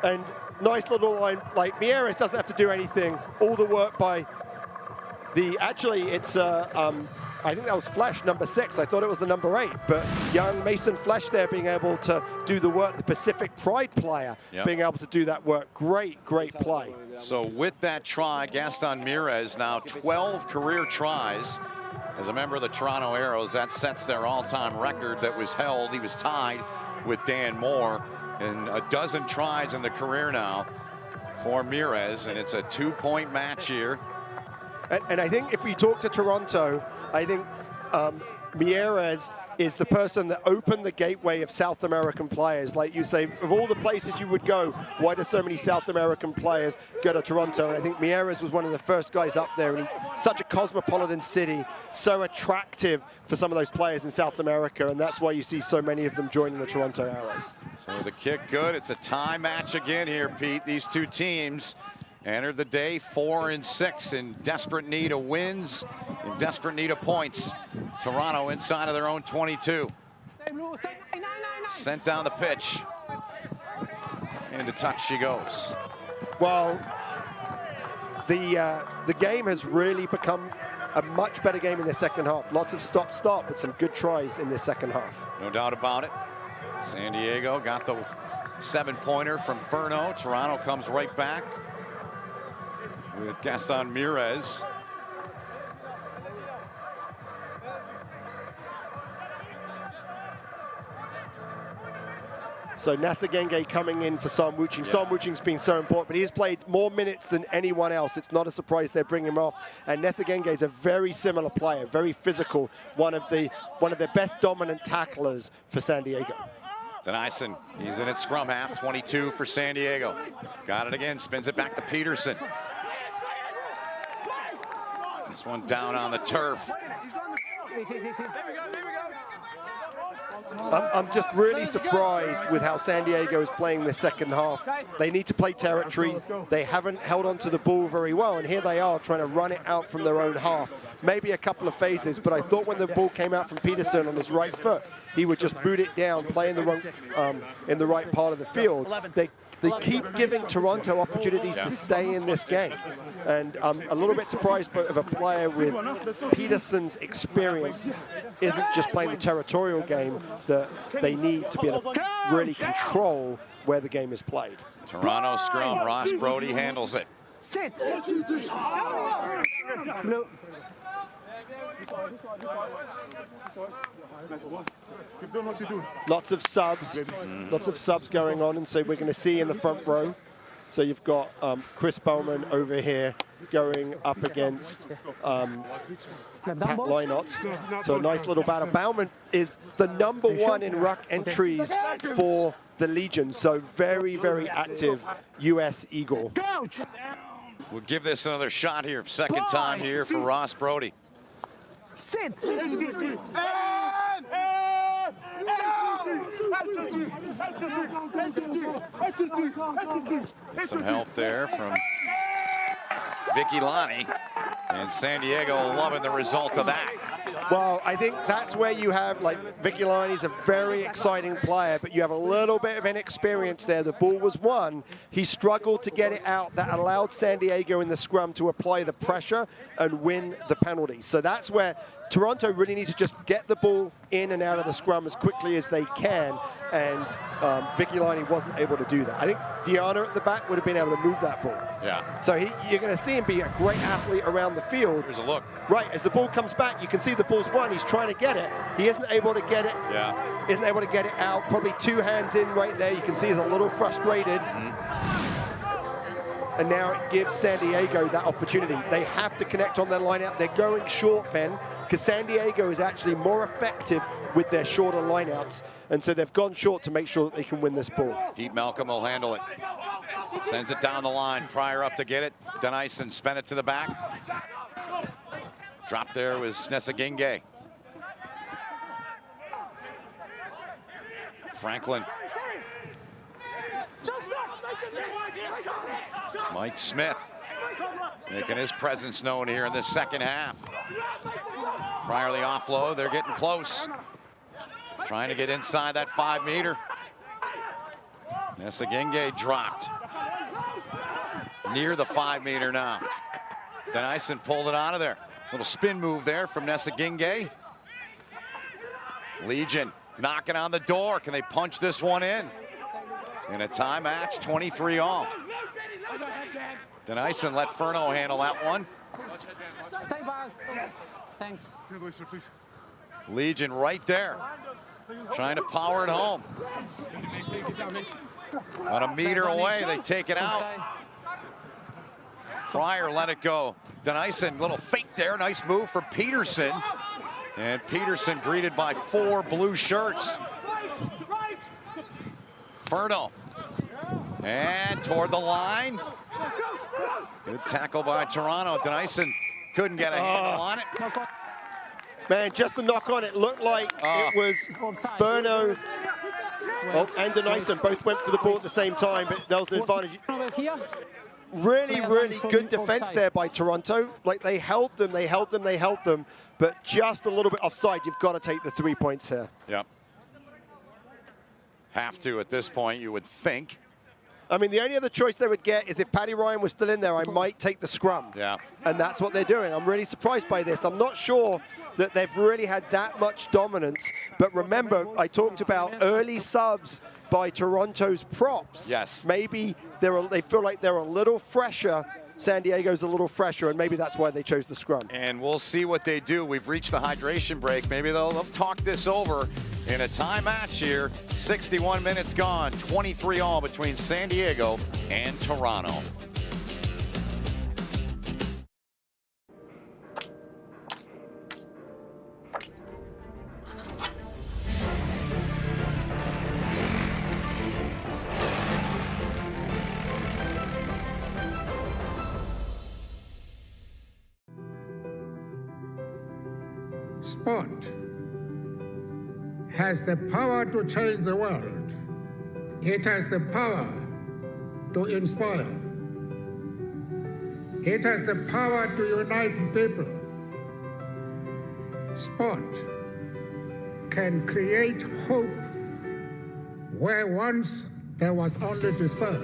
and nice little line. Like Mieres doesn't have to do anything. All the work by actually it's, I think that was Flesch, number 6. I thought it was the number 8, but young Mason Flesch there being able to do the work, the Pacific Pride player, being able to do that work. Great play. So with that try, Gaston Mirez now 12 career tries. As a member of the Toronto Arrows, that sets their all-time record that was held. He was tied with Dan Moore, and a dozen tries in the career now for Mirez, and it's a 2-point match here. And I think if we talk to Toronto, I think Mieres is the person that opened the gateway of South American players. Like you say, of all the places you would go, why do so many South American players go to Toronto? And I think Mieres was one of the first guys up there. And such a cosmopolitan city, so attractive for some of those players in South America, and that's why you see so many of them joining the Toronto Arrows. So the kick good. It's a tie match again here, Pete. These two teams entered the day 4-6 in desperate need of wins, in desperate need of points. Toronto inside of their own 22. Stay blue, stay 9, 9, 9, 9. Sent down the pitch. Into touch she goes. Well, the game has really become a much better game in the second half. Lots of stop-start, but some good tries in the second half. No doubt about it. San Diego got the 7-pointer from Ferno. Toronto comes right back with Gaston Mieres. So Nasagenge coming in for Sam Wuching. Yeah. Sam Wuching's been so important, but he's played more minutes than anyone else. It's not a surprise they're bringing him off. And Nasagenge is a very similar player, very physical, one of their best dominant tacklers for San Diego. Denison, he's in at scrum half, 22 for San Diego. Got it again, spins it back to Peterson. This one down on the turf. I'm just really surprised with how San Diego is playing the second half. They need to play territory. They haven't held on to the ball very well, and here they are trying to run it out from their own half. Maybe a couple of phases, but I thought when the ball came out from Peterson on his right foot, he would just boot it down, play in the right part of the field. They keep giving Toronto opportunities to stay in this game. And I'm a little bit surprised of a player with Peterson's experience isn't just playing the territorial game that they need to be able to really control where the game is played. Toronto scrum, Ross Brody handles it. Sit. Blue. Lots of subs going on, and so we're going to see in the front row. So you've got Chris Bowman over here going up against Pat Lynott. So a nice little battle. Bowman is the #1 in ruck entries for the Legion, so very, very active U.S. Eagle. We'll give this another shot here, second time here for Ross Brody. Sit. Some help there from Vicky Lonnie, and San Diego loving the result of that. Well, I think that's where you have, like, Vicky Lonnie's a very exciting player, but you have a little bit of inexperience there. The ball was won. He struggled to get it out. That allowed San Diego in the scrum to apply the pressure and win the penalty. So that's where Toronto really needs to just get the ball in and out of the scrum as quickly as they can, and Vicky Lonnie wasn't able to do that. I think Diana at the back would have been able to move that ball. Yeah. So you're going to see him be a great athlete around the field. Here's a look. Right, as the ball comes back, you can see the ball's won. He's trying to get it. He isn't able to get it. Yeah. Isn't able to get it out. Probably 2 hands in right there. You can see he's a little frustrated. And now it gives San Diego that opportunity. They have to connect on their line out. They're going short, Ben, because San Diego is actually more effective with their shorter lineouts. And so they've gone short to make sure that they can win this ball. Pete Malcolm will handle it. Sends it down the line. Pryor up to get it. Denison spent it to the back. Drop there was Nesagenge. Franklin. Mike Smith making his presence known here in the second half. Pryor the offload. They're getting close. Trying to get inside that 5-meter. Nesagenge dropped. Near the 5-meter now. Denison pulled it out of there. Little spin move there from Nesagenge. Legion knocking on the door. Can they punch this one in? In a tie match, 23-all. Denison let Ferno handle that one. Stay back. Thanks. Legion right there. Trying to power it home. About a meter away, they take it out. Pryor let it go. Denison, little fake there. Nice move for Peterson. And Peterson greeted by 4 blue shirts. Ferno. And toward the line. Good tackle by Toronto. Denison couldn't get a handle on it. Man, just the knock on, it looked like it was Ferno and Denison both went for the ball at the same time, but there was an advantage. Really, really good defense there by Toronto. Like, they held them, but just a little bit offside. You've got to take the 3 points here. Yep. Have to at this point, you would think. I mean, the only other choice they would get is if Paddy Ryan was still in there, I might take the scrum. Yeah. And that's what they're doing. I'm really surprised by this. I'm not sure that they've really had that much dominance. But remember, I talked about early subs by Toronto's props. Yes. Maybe they feel like they're a little fresher. San Diego's a little fresher, and maybe that's why they chose the scrum. And we'll see what they do. We've reached the hydration break. Maybe they'll talk this over in a tie match here. 61 minutes gone, 23-all between San Diego and Toronto. Sport has the power to change the world. It has the power to inspire. It has the power to unite people. Sport can create hope where once there was only despair.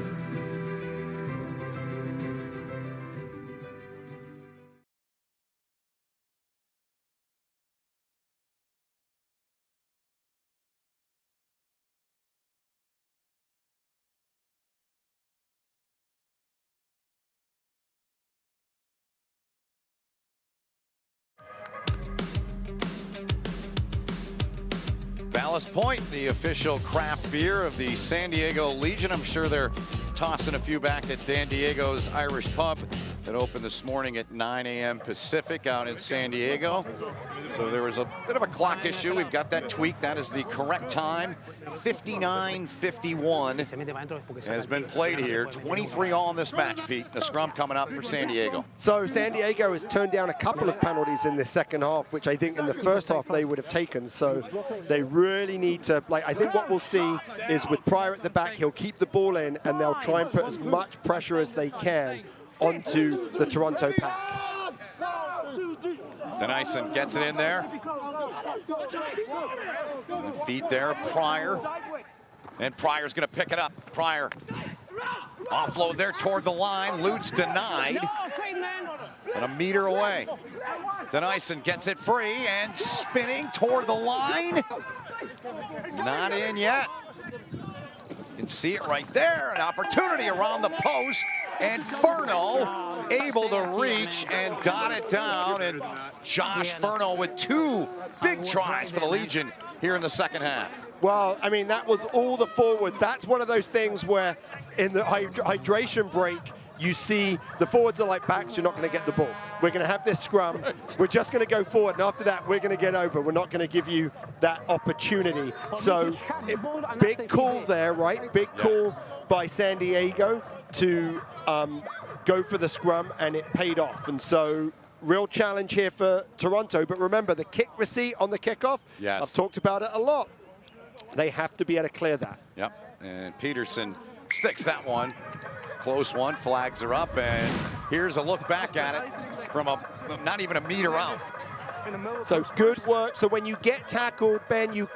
Ballast Point, the official craft beer of the San Diego Legion. I'm sure they're tossing a few back at Dan Diego's Irish Pub that opened this morning at 9 a.m. Pacific out in San Diego. So there was a bit of a clock issue. We've got that tweaked. That is the correct time. 59-51 has been played here. 23-all in this match, Pete. The scrum coming up for San Diego. So San Diego has turned down a couple of penalties in the second half, which I think in the first half they would have taken. So they really need to, like, I think what we'll see is with Pryor at the back, he'll keep the ball in and they'll try and put as much pressure as they can onto the Toronto pack. Denison gets it in there. And feet there, Pryor. And Pryor's going to pick it up. Pryor. Offload there toward the line. Lutz denied. And a meter away. Denison gets it free and spinning toward the line. Not in yet. You can see it right there. An opportunity around the post. And Ferno able to reach and dot it down. And Josh Ferno with 2 big tries for the Legion here in the second half. Well, I mean, that was all the forwards. That's one of those things where in the hydration break, you see the forwards are like backs, you're not going to get the ball. We're going to have this scrum. We're just going to go forward, and after that, we're going to get over. We're not going to give you that opportunity. So, big call there, right? Big call by San Diego to go for the scrum, and it paid off. And so, real challenge here for Toronto. But remember, the kick receipt on the kickoff, yes. I've talked about it a lot. They have to be able to clear that. Yep, and Peterson sticks that one. Close one, flags are up, and here's a look back at it from not even a meter out. So good work. So when you get tackled, Ben, you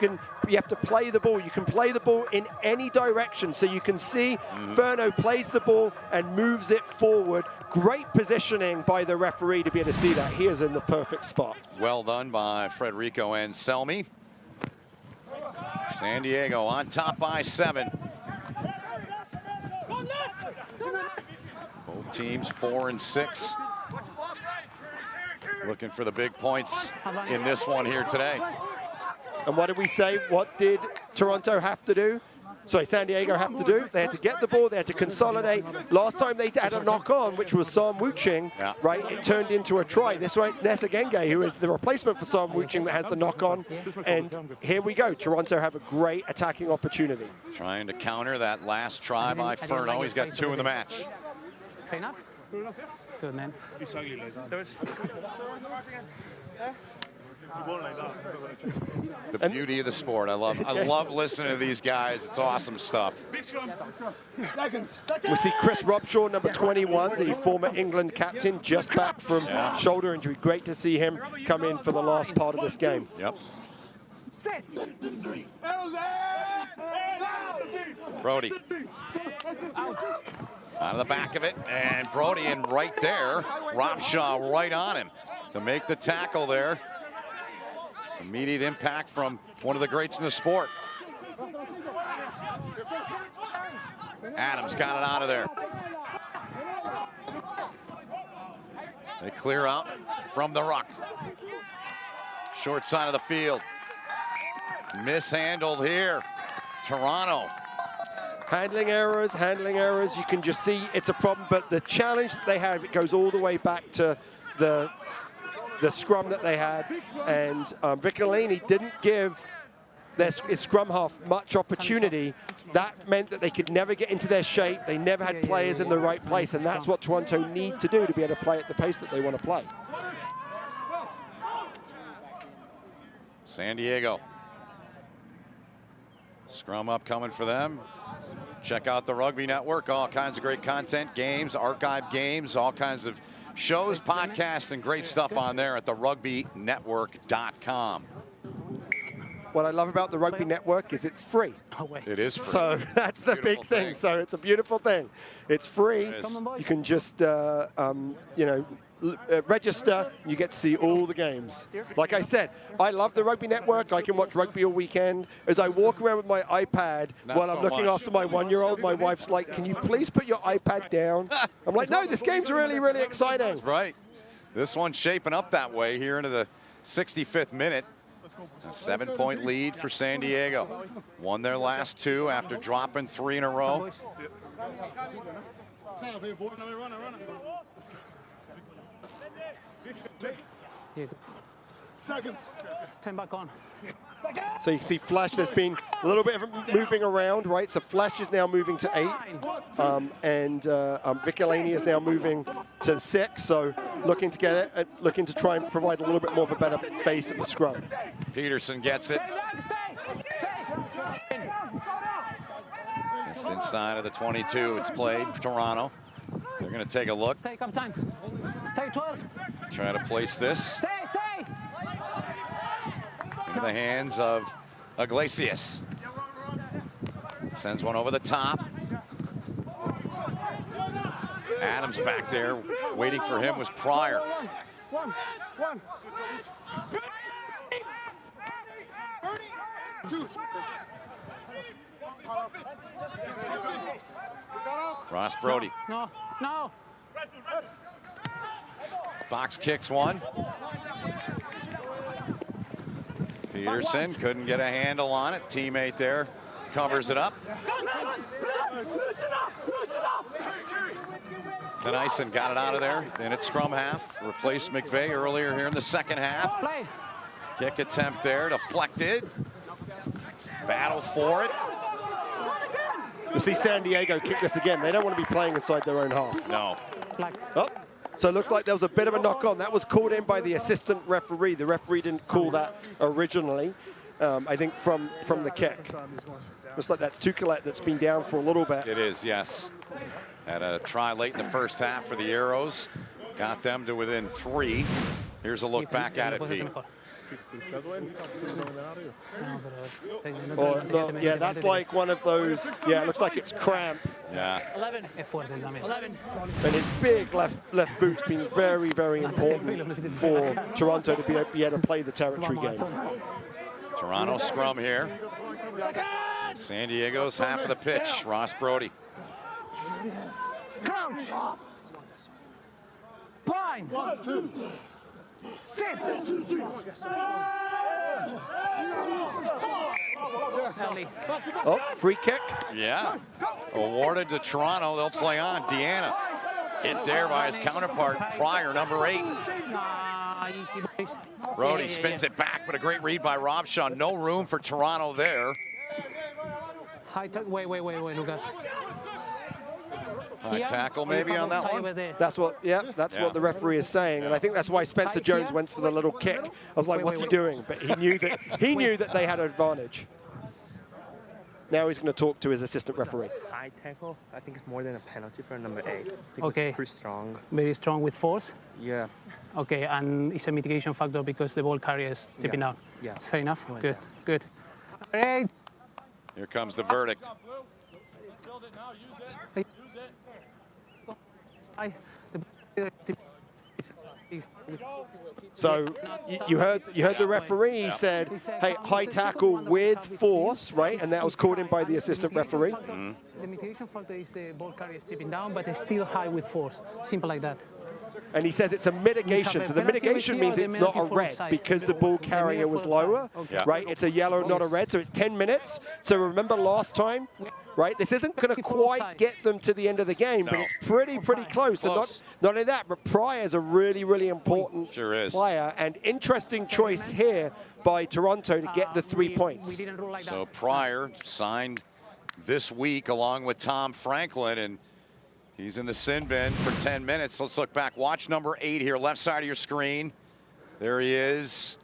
have to play the ball. You can play the ball in any direction. So you can see Ferno plays the ball and moves it forward. Great positioning by the referee to be able to see that. He is in the perfect spot. Well done by Federico Anselmi. San Diego on top by 7. Both teams 4 and 6. Looking for the big points in this one here today. And what did we say? What did Toronto have to do? San Diego have to do. They had to get the ball. They had to consolidate. Last time they had a knock-on, which was Sam Wuching, right? It turned into a try. This one, it's Nessa Genge, who is the replacement for Sam Wuching that has the knock-on. And here we go. Toronto have a great attacking opportunity. Trying to counter that last try by Furno. He's got 2 in the match. Fair enough? Good, man. The beauty of the sport. I love listening to these guys. It's awesome stuff. We see Chris Robshaw, number 21, the former England captain, just back from shoulder injury. Great to see him come in for the last part of this game. Yep. Sit. Brody. Out of the back of it, and Brody in right there. Robshaw right on him to make the tackle there. Immediate impact from one of the greats in the sport. Adams got it out of there. They clear out from the ruck. Short side of the field. Mishandled here. Toronto. Handling errors. You can just see it's a problem, but the challenge that they have, it goes all the way back to the scrum that they had, and Viccolini didn't give his scrum half much opportunity. That meant that they could never get into their shape. They never had players in the right place, and that's what Toronto need to do to be able to play at the pace that they want to play. San Diego. Scrum up coming for them. Check out the Rugby Network. All kinds of great content, games, archived games, all kinds of shows, podcasts, and great stuff on there at therugbynetwork.com. What I love about the Rugby Network is it's free. It is free. So that's the big thing. So it's a beautiful thing. It's free. You can just, register. You get to see all the games. Like I said, I love the Rugby Network. I can watch rugby all weekend. As I walk around with my iPad while I'm looking after my 1-year-old, my wife's like, can you please put your iPad down? I'm like, no, this game's really, really exciting. That's right. This one's shaping up that way here into the 65th minute. A 7-point lead for San Diego. Won their last 2 after dropping 3 in a row. Seconds. 10 back on. So you can see Flash, there's been a little bit of moving around, right? So Flash is now moving to 8, and Viccolini is now moving to 6. So looking to get it, looking to try and provide a little bit more of a better base at the scrum. Peterson gets it. Just inside of the 22. It's played for Toronto. They're going to take a look. Stay, come time. Stay 12. Try to place this. Stay. Into the hands of Iglesias. Sends one over the top. Adams back there. Waiting for him was Pryor. One. Ross Brody. No. Box kicks one. Peterson couldn't get a handle on it. Teammate there covers it up. Denison got it out of there in its scrum half. Replaced McVeigh earlier here in the second half. Kick attempt there, deflected. Battle for it. You'll see San Diego kick this again. They don't want to be playing inside their own half. No. Oh, so it looks like there was a bit of a knock-on. That was called in by the assistant referee. The referee didn't call that originally, I think, from the kick. Looks like that's Tukelet that's been down for a little bit. It is, yes. Had a try late in the first half for the Arrows. Got them to within 3. Here's a look back at it, Pete. Yeah, that's like one of those. Yeah, it looks like it's cramp. Yeah. 11. And his big left boot's been very, very important for Toronto to be able to play the territory game. Toronto scrum here. San Diego's half of the pitch. Ross Brody. Crouch. Bind. 1, 2. Sit. early. Oh, free kick. Yeah. Awarded to Toronto. They'll play on. Deanna hit there by his counterpart, Pryor, number 8. Easy, boys. Brody spins it back, but a great read by Robshaw. No room for Toronto there. High wait, Lucas. High tackle maybe on that one. That's what, what the referee is saying, and I think that's why Spencer Jones went for the little kick. I was like, what's he doing? But he knew that they had an advantage. Now he's going to talk to his assistant referee. High tackle, I think it's more than a penalty for number 8. I think Okay. it's pretty strong. Very strong with force. Yeah. Okay, and it's a mitigation factor because the ball carrier is stepping out. Yeah. It's fair enough. Like Good, that. good. All right. Here comes the verdict. So you heard the referee. He said, hey, high tackle with force, right? And that was called in by the assistant referee. The mitigation factor is the ball carrier stepping down, but it's still high with force. Simple like that. And he says it's a mitigation. So the mitigation means it's not a red because the ball carrier was lower, right? It's a yellow, not a red. So it's 10 minutes. So remember last time, right? This isn't going to quite get them to the end of the game, but it's pretty close. And not only that, but Pryor's a really, really important player. And interesting choice here by Toronto to get the 3 points. So Pryor signed this week along with Tom Franklin, and he's in the sin bin for 10 minutes. Let's look back. Watch number 8 here, left side of your screen. There he is.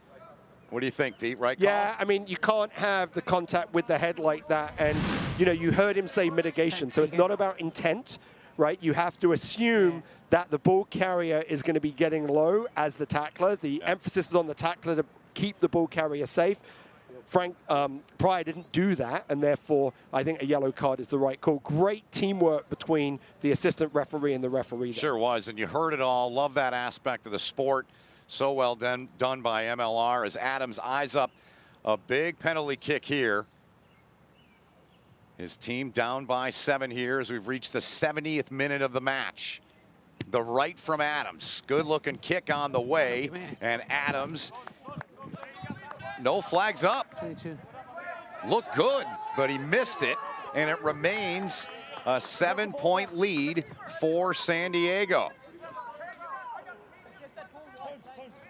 What do you think, Pete? Right call? Yeah, I mean, you can't have the contact with the head like that. And, you know, you heard him say mitigation. So it's not about intent, right? You have to assume that the ball carrier is going to be getting low as the tackler. The emphasis is on the tackler to keep the ball carrier safe. Pryor didn't do that, and therefore I think a yellow card is the right call. Great teamwork between the assistant referee and the referee there. Sure was, and you heard it all. Love that aspect of the sport. So well done by MLR as Adams eyes up a big penalty kick here. His team down by 7 here as we've reached the 70th minute of the match. The right from Adams. Good-looking kick on the way, and Adams, no flags up. 22. Looked good, but he missed it, and it remains a 7-point lead for San Diego.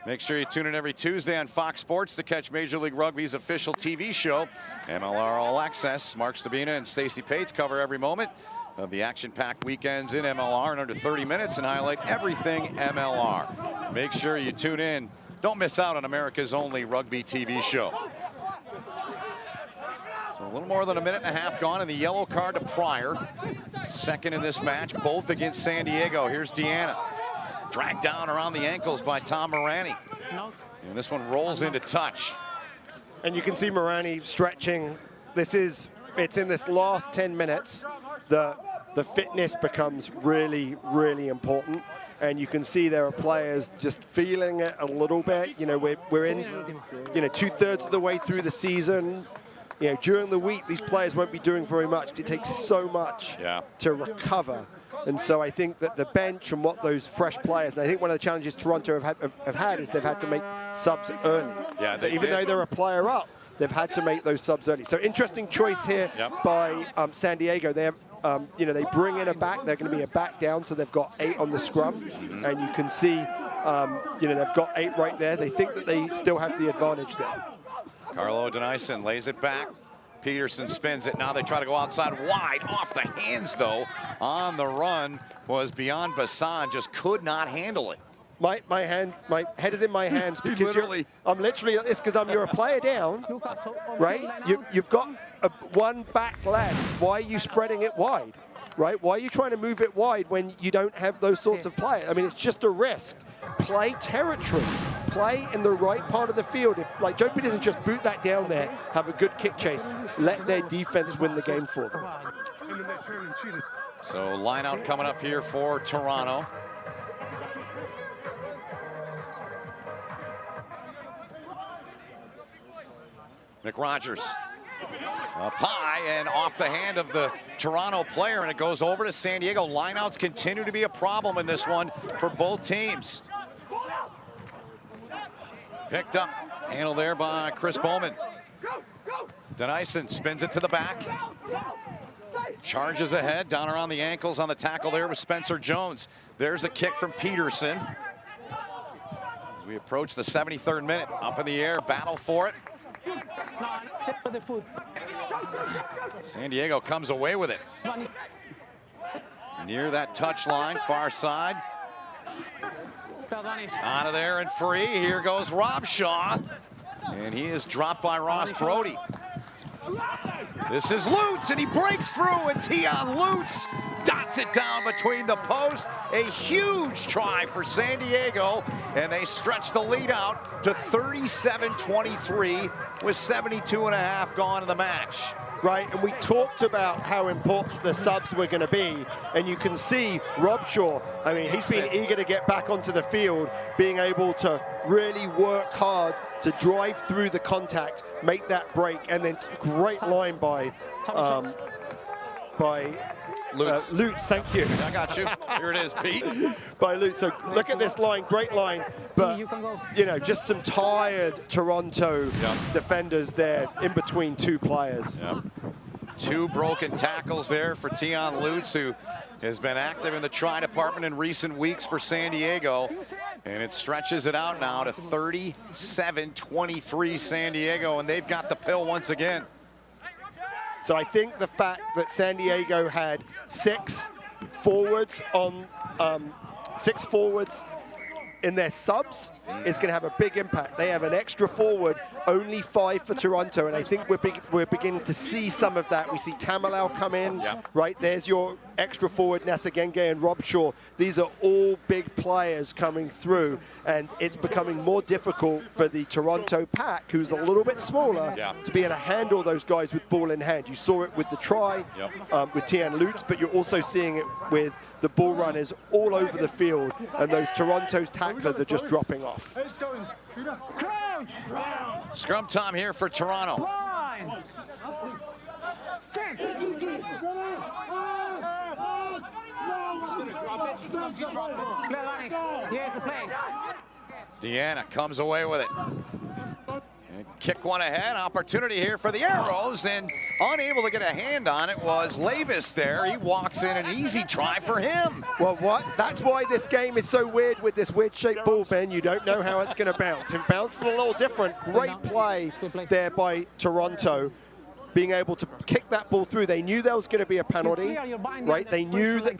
Make sure you tune in every Tuesday on Fox Sports to catch Major League Rugby's official TV show. MLR All Access. Mark Stabina and Stacey Pates cover every moment of the action-packed weekends in MLR in under 30 minutes and highlight everything MLR. Make sure you tune in. Don't miss out on America's only rugby TV show. So a little more than a minute and a half gone, and the yellow card to Pryor. Second in this match, both against San Diego. Here's Deanna. Dragged down around the ankles by Tom Morani. And this one rolls into touch. And you can see Morani stretching. It's in this last 10 minutes. The fitness becomes really, really important. And you can see there are players just feeling it a little bit. You know, we're in, 2/3 of the way through the season. You know, during the week, these players won't be doing very much. It takes so much to recover. And so I think that the bench and what those fresh players, and I think one of the challenges Toronto have had is they've had to make subs early. Yeah, so even though they're a player up, they've had to make those subs early. So interesting choice here by San Diego. They have, they bring in a back. They're going to be a back down, so they've got 8 on the scrum. And you can see, they've got 8 right there. They think that they still have the advantage there. Carlo Denison lays it back. Peterson spins it. Now they try to go outside wide. Off the hands, though. On the run was beyond Bassan. Just could not handle it. My head is in my hands because I'm literally at this because you're a player down, right? You've got one back less. Why are you spreading it wide, right? Why are you trying to move it wide when you don't have those sorts of players? I mean, it's just a risk. Play territory. Play in the right part of the field. If, like, Joe Peterson just boot that down there, have a good kick chase, let their defense win the game for them. So line out coming up here for Toronto. McRogers up high and off the hand of the Toronto player, and it goes over to San Diego. Lineouts continue to be a problem in this one for both teams. Picked up, handled there by Chris Bowman. Denison spins it to the back. Charges ahead, down around the ankles on the tackle there with Spencer Jones. There's a kick from Peterson. As we approach the 73rd minute, up in the air, battle for it. San Diego comes away with it. Near that touch line, far side. Out of there and free. Here goes Robshaw. And he is dropped by Ross Brody. This is Lutz, and he breaks through, and Tion Lutz dots it down between the posts. A huge try for San Diego, and they stretch the lead out to 37-23 with 72 and a half gone in the match. Right, and we talked about how important the subs were going to be, and you can see Robshaw, I mean, he's been eager to get back onto the field, being able to really work hard to drive through the contact, make that break, and then great line by Lutz, thank you. I got you. Here it is, Pete. By Lutz. So look at this line, great line. But, you know, just some tired Toronto defenders there in between two players. Yep. Two broken tackles there for Tion Lutz, who has been active in the try department in recent weeks for San Diego. And it stretches it out now to 37-23 San Diego, and they've got the pill once again. So I think the fact that San Diego had six forwards in their subs is going to have a big impact. They have an extra forward, only 5 for Toronto, and I think we're beginning to see some of that. We see Tamalau come in, right? There's your extra forward, Nessa Genge and Robshaw. These are all big players coming through, and it's becoming more difficult for the Toronto pack, who's a little bit smaller, to be able to handle those guys with ball in hand. You saw it with the try with Tion Lutz, but you're also seeing it with the ball runners all over the field, and those Toronto's tacklers are just dropping off. Crouch. Scrum time here for Toronto. Line. Set. Here's the play. Deanna comes away with it. And kick one ahead. Opportunity here for the Arrows, and unable to get a hand on it was Levis there. He walks in, an easy try for him. Well, that's why this game is so weird with this weird-shaped ball, Ben. You don't know how it's going to bounce. It bounces a little different. Great play there by Toronto, being able to kick that ball through. They knew there was going to be a penalty, right? They knew that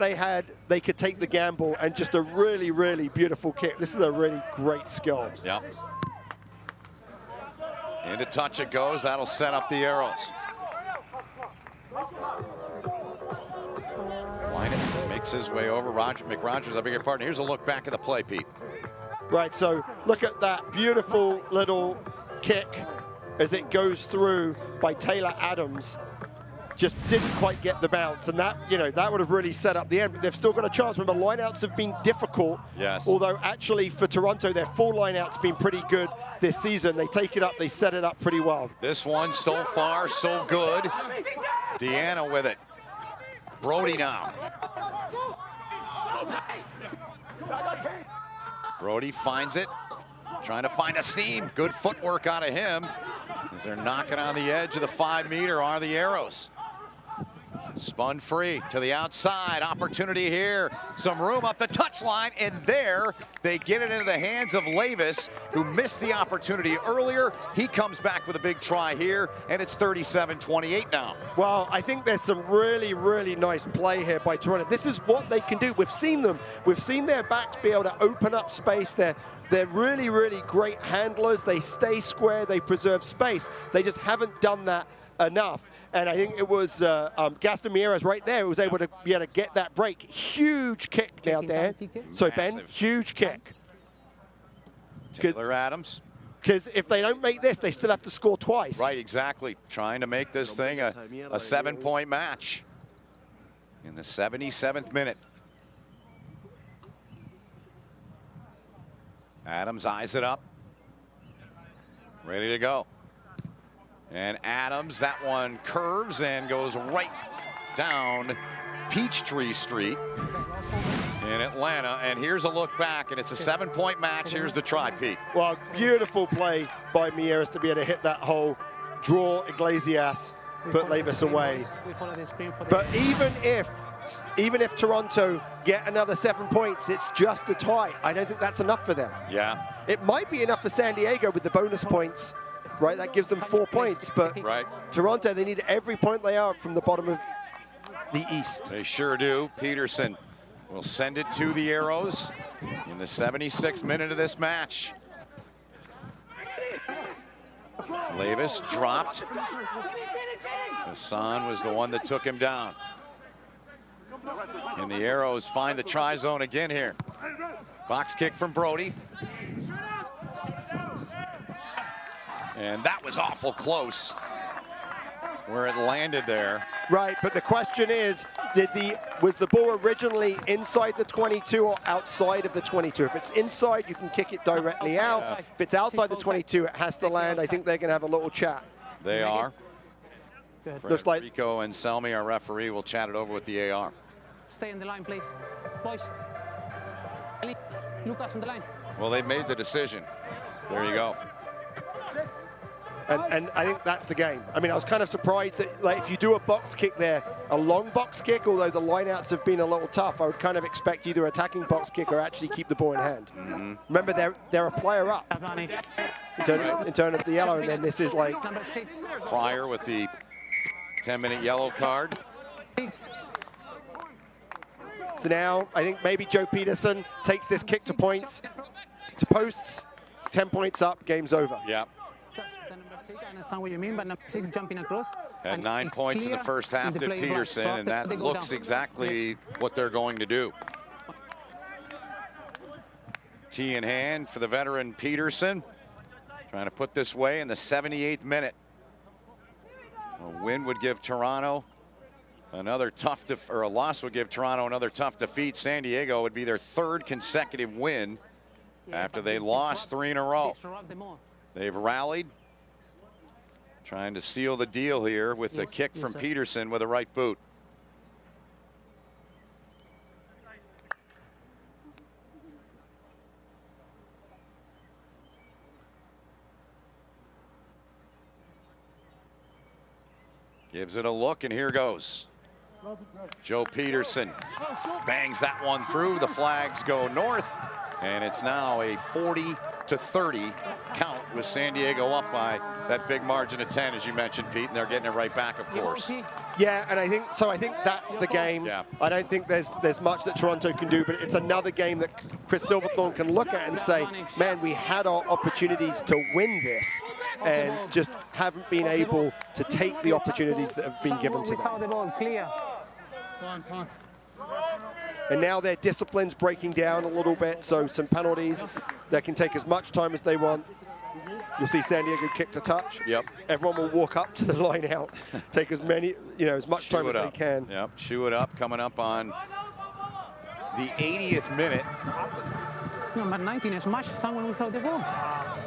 they could take the gamble, and just a really, really beautiful kick. This is a really great skill. Yeah. Into touch it goes. That'll set up the Arrows. Wynant makes his way over. McRogers, I beg your pardon. Here's a look back at the play, Pete. Right, so look at that beautiful little kick as it goes through by Taylor Adams. Just didn't quite get the bounce, and that, you know, that would have really set up the end. But they've still got a chance. Remember, lineouts have been difficult. Yes. Although actually for Toronto, their full lineout's been pretty good this season. They take it up, they set it up pretty well. This one so far so good. Deanna with it. Brody now. Brody finds it, trying to find a seam. Good footwork out of him as they're knocking on the edge of the 5-meter are the Arrows. Spun free to the outside. Opportunity here. Some room up the touchline, and there they get it into the hands of Levis, who missed the opportunity earlier. He comes back with a big try here, and it's 37-28 now. Well, I think there's some really, really nice play here by Toronto. This is what they can do. We've seen them. We've seen their backs be able to open up space. They're really, really great handlers. They stay square. They preserve space. They just haven't done that enough. And I think it was Gaston Mieres right there who was able to be able to get that break. Huge kick down there. So Ben, huge kick. Taylor Adams. Because if they don't make this, they still have to score twice. Right, exactly. Trying to make this thing a 7-point match in the 77th minute. Adams eyes it up. Ready to go. And Adams, that one curves and goes right down Peachtree Street in Atlanta. And here's a look back, and it's a 7-point match. Here's the try, Pete. Well, beautiful play by Mieres to be able to hit that hole. draw Iglesias, put Levis away. We follow the screen for the But even if Toronto get another 7 points, it's just a tie. I don't think that's enough for them. Yeah. It might be enough for San Diego with the bonus points, right? That gives them 4 points, but Right. Toronto, they need every point they are from the bottom of the East. They sure do. Peterson will send it to the Arrows in the 76th minute of this match. Levis dropped. Hassan was the one that took him down. And the Arrows find the try zone again here. Box kick from Brody. And that was awful close where it landed there. Right, but the question is, was the ball originally inside the 22 or outside of the 22? If it's inside, you can kick it directly out. If it's outside the 22, it has to land. I think they're going to have a little chat. They are. Looks like Rico and Selmy, our referee, will chat it over with the AR. Stay on the line, please. Boys. Lucas on the line. Well, they've made the decision. There you go. And I think that's the game. I mean, I was kind of surprised that, like, if you do a box kick there, a long box kick, although the lineouts have been a little tough, I would kind of expect either attacking box kick or actually keep the ball in hand. Remember, they're a player up Advantage. in terms of the yellow, and then this is like Number 6. Pryor with the 10-minute yellow card. 6. so now I think maybe Joe Peterson takes this kick to points, to posts, 10 points up, game's over. Yeah. That's the number 6. I understand what you mean, but number 6 jumping across. Had and 9 it's points in the clear first half in the to play of black. Peterson, So and that they go looks down. exactly what they're going to do. Tee in hand for the veteran Peterson. Trying to put this away in the 78th minute. A win would give Toronto another tough, or a loss would give Toronto another tough defeat. San Diego would be their 3rd consecutive win after they lost 3 in a row. They've rallied, trying to seal the deal here with the kick from Peterson with a right boot. Gives it a look, and here goes. Joe Peterson bangs that one through. The flags go north, and it's now a 40-30 count with San Diego up by that big margin of 10, as you mentioned, Pete, and they're getting it right back, of course. Yeah, and I think that's the game. Yeah. I don't think there's much that Toronto can do, but it's another game that Chris Silverthorne can look at and say, man, we had our opportunities to win this and just haven't been able to take the opportunities that have been given to them. Without the ball, clear. And now their discipline's breaking down a little bit, so some penalties. They can take as much time as they want. You'll see San Diego kick to touch. Yep. Everyone will walk up to the line out, take as much time as they can. Yep, shoe it up, coming up on the 80th minute. Number 19 is much someone without the ball.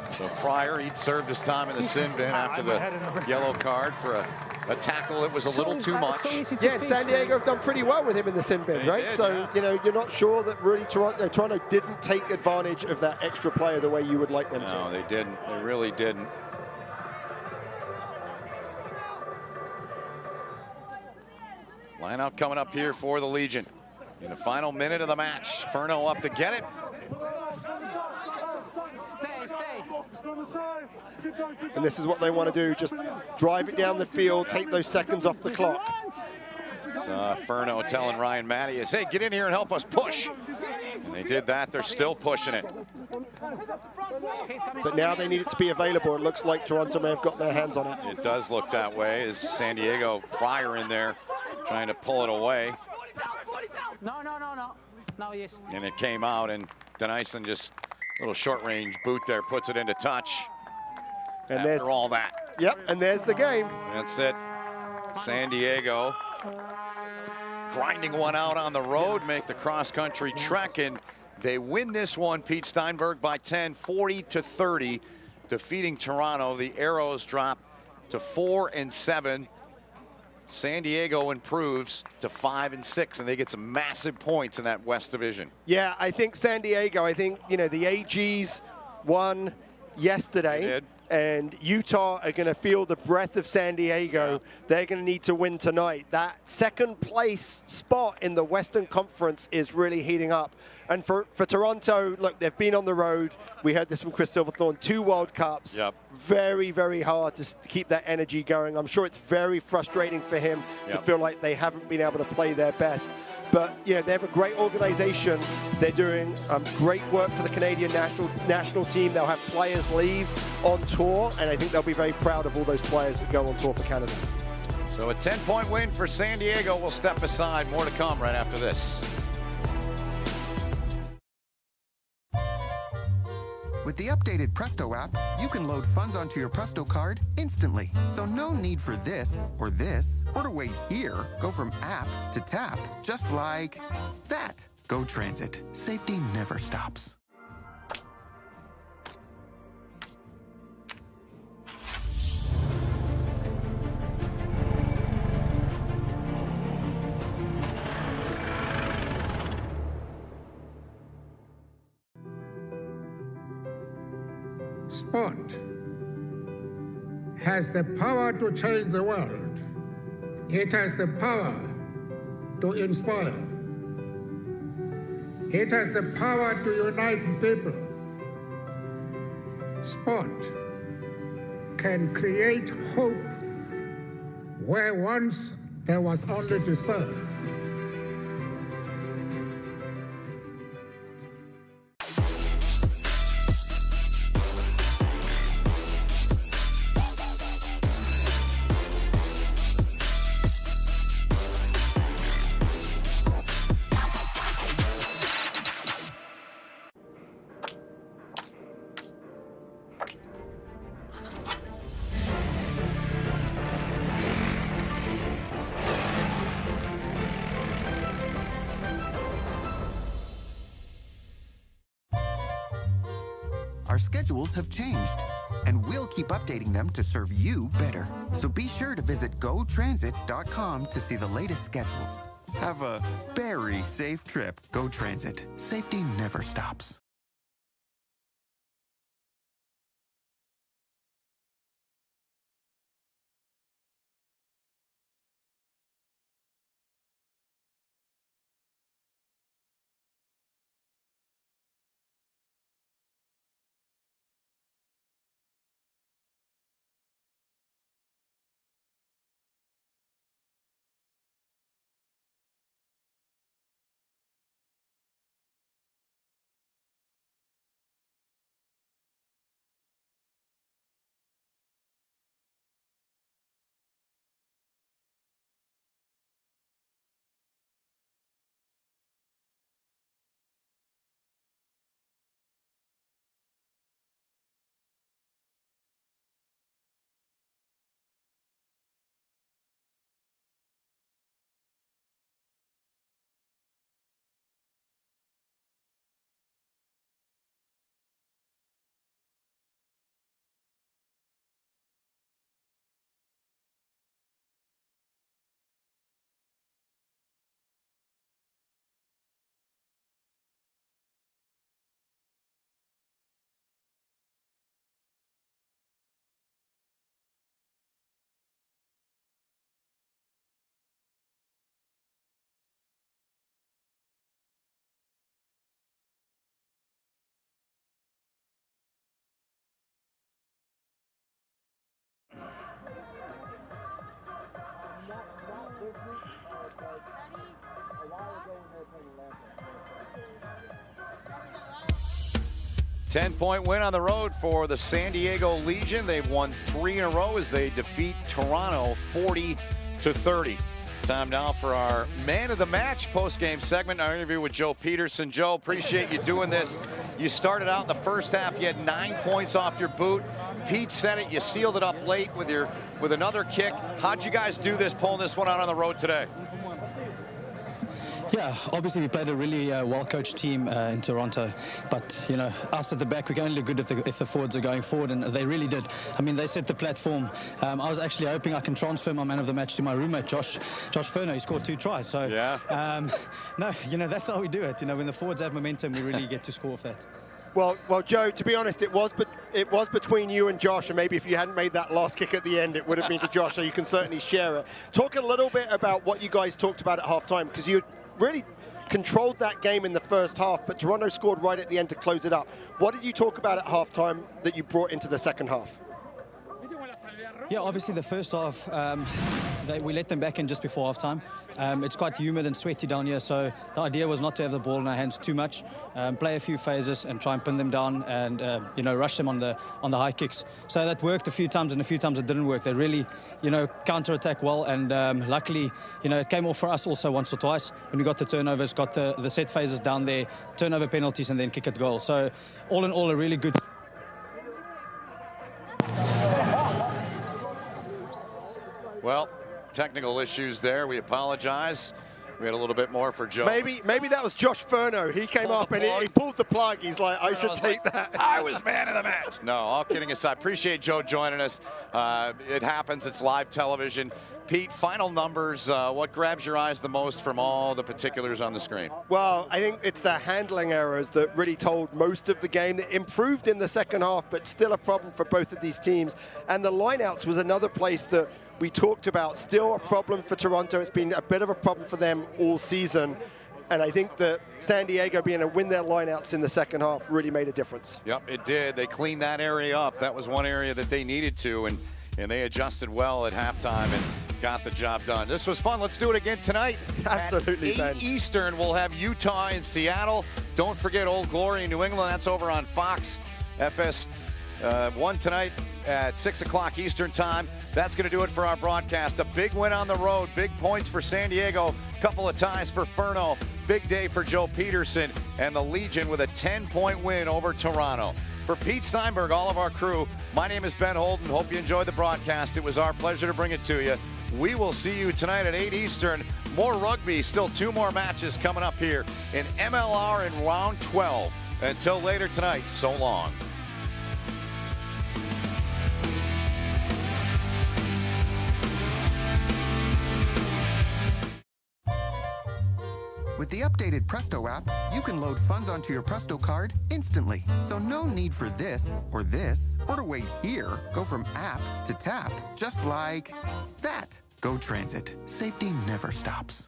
So Pryor, he'd served his time in the sin bin after the yellow card for a tackle that was a little too much. Yeah, and San Diego have done pretty well with him in the sin bin, right? Did, so, yeah. You're not sure that really Toronto didn't take advantage of that extra player the way you would like them to. No, they didn't. They really didn't. Line-out coming up here for the Legion. In the final minute of the match, Furno up to get it. Stay. And this is what they want to do, just drive it down the field, take those seconds off the clock. Furno telling Ryan Mattias, hey, get in here and help us push. And they did that. They're still pushing it. But now they need it to be available. It looks like Toronto may have got their hands on it. It does look that way as San Diego, Pryor in there trying to pull it away. No. Now, yes. And it came out, and Denison just a little short-range boot there, puts it into touch. And After all that. Yep, and there's the game. That's it. San Diego grinding one out on the road, make the cross-country trek, and they win this one, Pete Steinberg, by 10, 40-30, defeating Toronto. The Arrows drop to 4-7. San Diego improves to 5-6, and they get some massive points in that West Division. Yeah, I think San Diego, the AGs won yesterday. and Utah are going to feel the breath of San Diego. They're going to need to win tonight. That second place spot in the Western Conference is really heating up. And for Toronto, look, they've been on the road. We heard this from Chris Silverthorne, 2 World Cups. Yep. Very, very hard to keep that energy going. I'm sure it's very frustrating for him to feel like they haven't been able to play their best. But, you know, they have a great organization. They're doing great work for the Canadian national team. They'll have players leave on tour, and I think they'll be very proud of all those players that go on tour for Canada. So a 10-point win for San Diego. We'll step aside. More to come right after this. With the updated Presto app, you can load funds onto your Presto card instantly. So no need for this, or to wait here. Go from app to tap, just like that. Go Transit. Safety never stops. Sport has the power to change the world. It has the power to inspire. It has the power to unite people. Sport can create hope where once there was only despair. Our schedules have changed, and we'll keep updating them to serve you better. So be sure to visit GoTransit.com to see the latest schedules. Have a very safe trip. Go Transit. Safety never stops. A 10-point win on the road for the San Diego Legion. They've won 3 in a row as they defeat Toronto 40-30. Time now for our man of the match post-game segment, our interview with Joe Peterson. Joe, appreciate you doing this. You started out in the first half, you had 9 points off your boot. Pete said it, you sealed it up late with another kick. How'd you guys do this, pulling this one out on the road today? Yeah, obviously we played a really well-coached team in Toronto, but you know, us at the back, we can only look good if the forwards are going forward, and they really did. I mean, they set the platform. I was actually hoping I can transfer my man of the match to my roommate Josh Furno. He scored 2 tries, so yeah. No, you know, that's how we do it. You know, when the forwards have momentum, we really get to score off that. Well, Joe, to be honest, it was between you and Josh, and maybe if you hadn't made that last kick at the end, it would have been to Josh, so you can certainly share it. Talk a little bit about what you guys talked about at halftime, because you really controlled that game in the first half, but Toronto scored right at the end to close it up. What did you talk about at halftime that you brought into the second half? Yeah, obviously the first half, we let them back in just before halftime. It's quite humid and sweaty down here, so the idea was not to have the ball in our hands too much, play a few phases and try and pin them down and rush them on the high kicks. So that worked a few times, and a few times it didn't work. They really counter-attack well, and luckily it came off for us also once or twice when we got the turnovers, got the set phases down there, turnover penalties, and then kick at goal. So all in all, a really good. Well, technical issues there. We apologize. We had a little bit more for Joe. Maybe that was Josh Furno. He came up and he pulled the plug. He's like, I should take that. I was man of the match. No, all kidding aside. Appreciate Joe joining us. It happens. It's live television. Pete, final numbers. What grabs your eyes the most from all the particulars on the screen? Well, I think it's the handling errors that really told most of the game. That improved in the second half, but still a problem for both of these teams. And the lineouts was another place that we talked about. Still a problem for Toronto. It's been a bit of a problem for them all season. And I think that San Diego being able to win their lineouts in the second half really made a difference. Yep, it did. They cleaned that area up. That was one area that they needed to, and they adjusted well at halftime and got the job done. This was fun. Let's do it again tonight. Absolutely, at 8 Eastern, we'll have Utah and Seattle. Don't forget Old Glory in New England. That's over on Fox. FS1 tonight at 6 o'clock Eastern time. That's going to do it for our broadcast. A big win on the road. Big points for San Diego. Couple of ties for Furno. Big day for Joe Peterson and the Legion with a 10-point win over Toronto. For Pete Steinberg, all of our crew, my name is Ben Holden. Hope you enjoyed the broadcast. It was our pleasure to bring it to you. We will see you tonight at 8 Eastern. More rugby, still 2 more matches coming up here in MLR in round 12. Until later tonight, so long. With the updated Presto app, you can load funds onto your Presto card instantly. So no need for this, or to wait here. Go from app to tap, just like that. Go Transit. Safety never stops.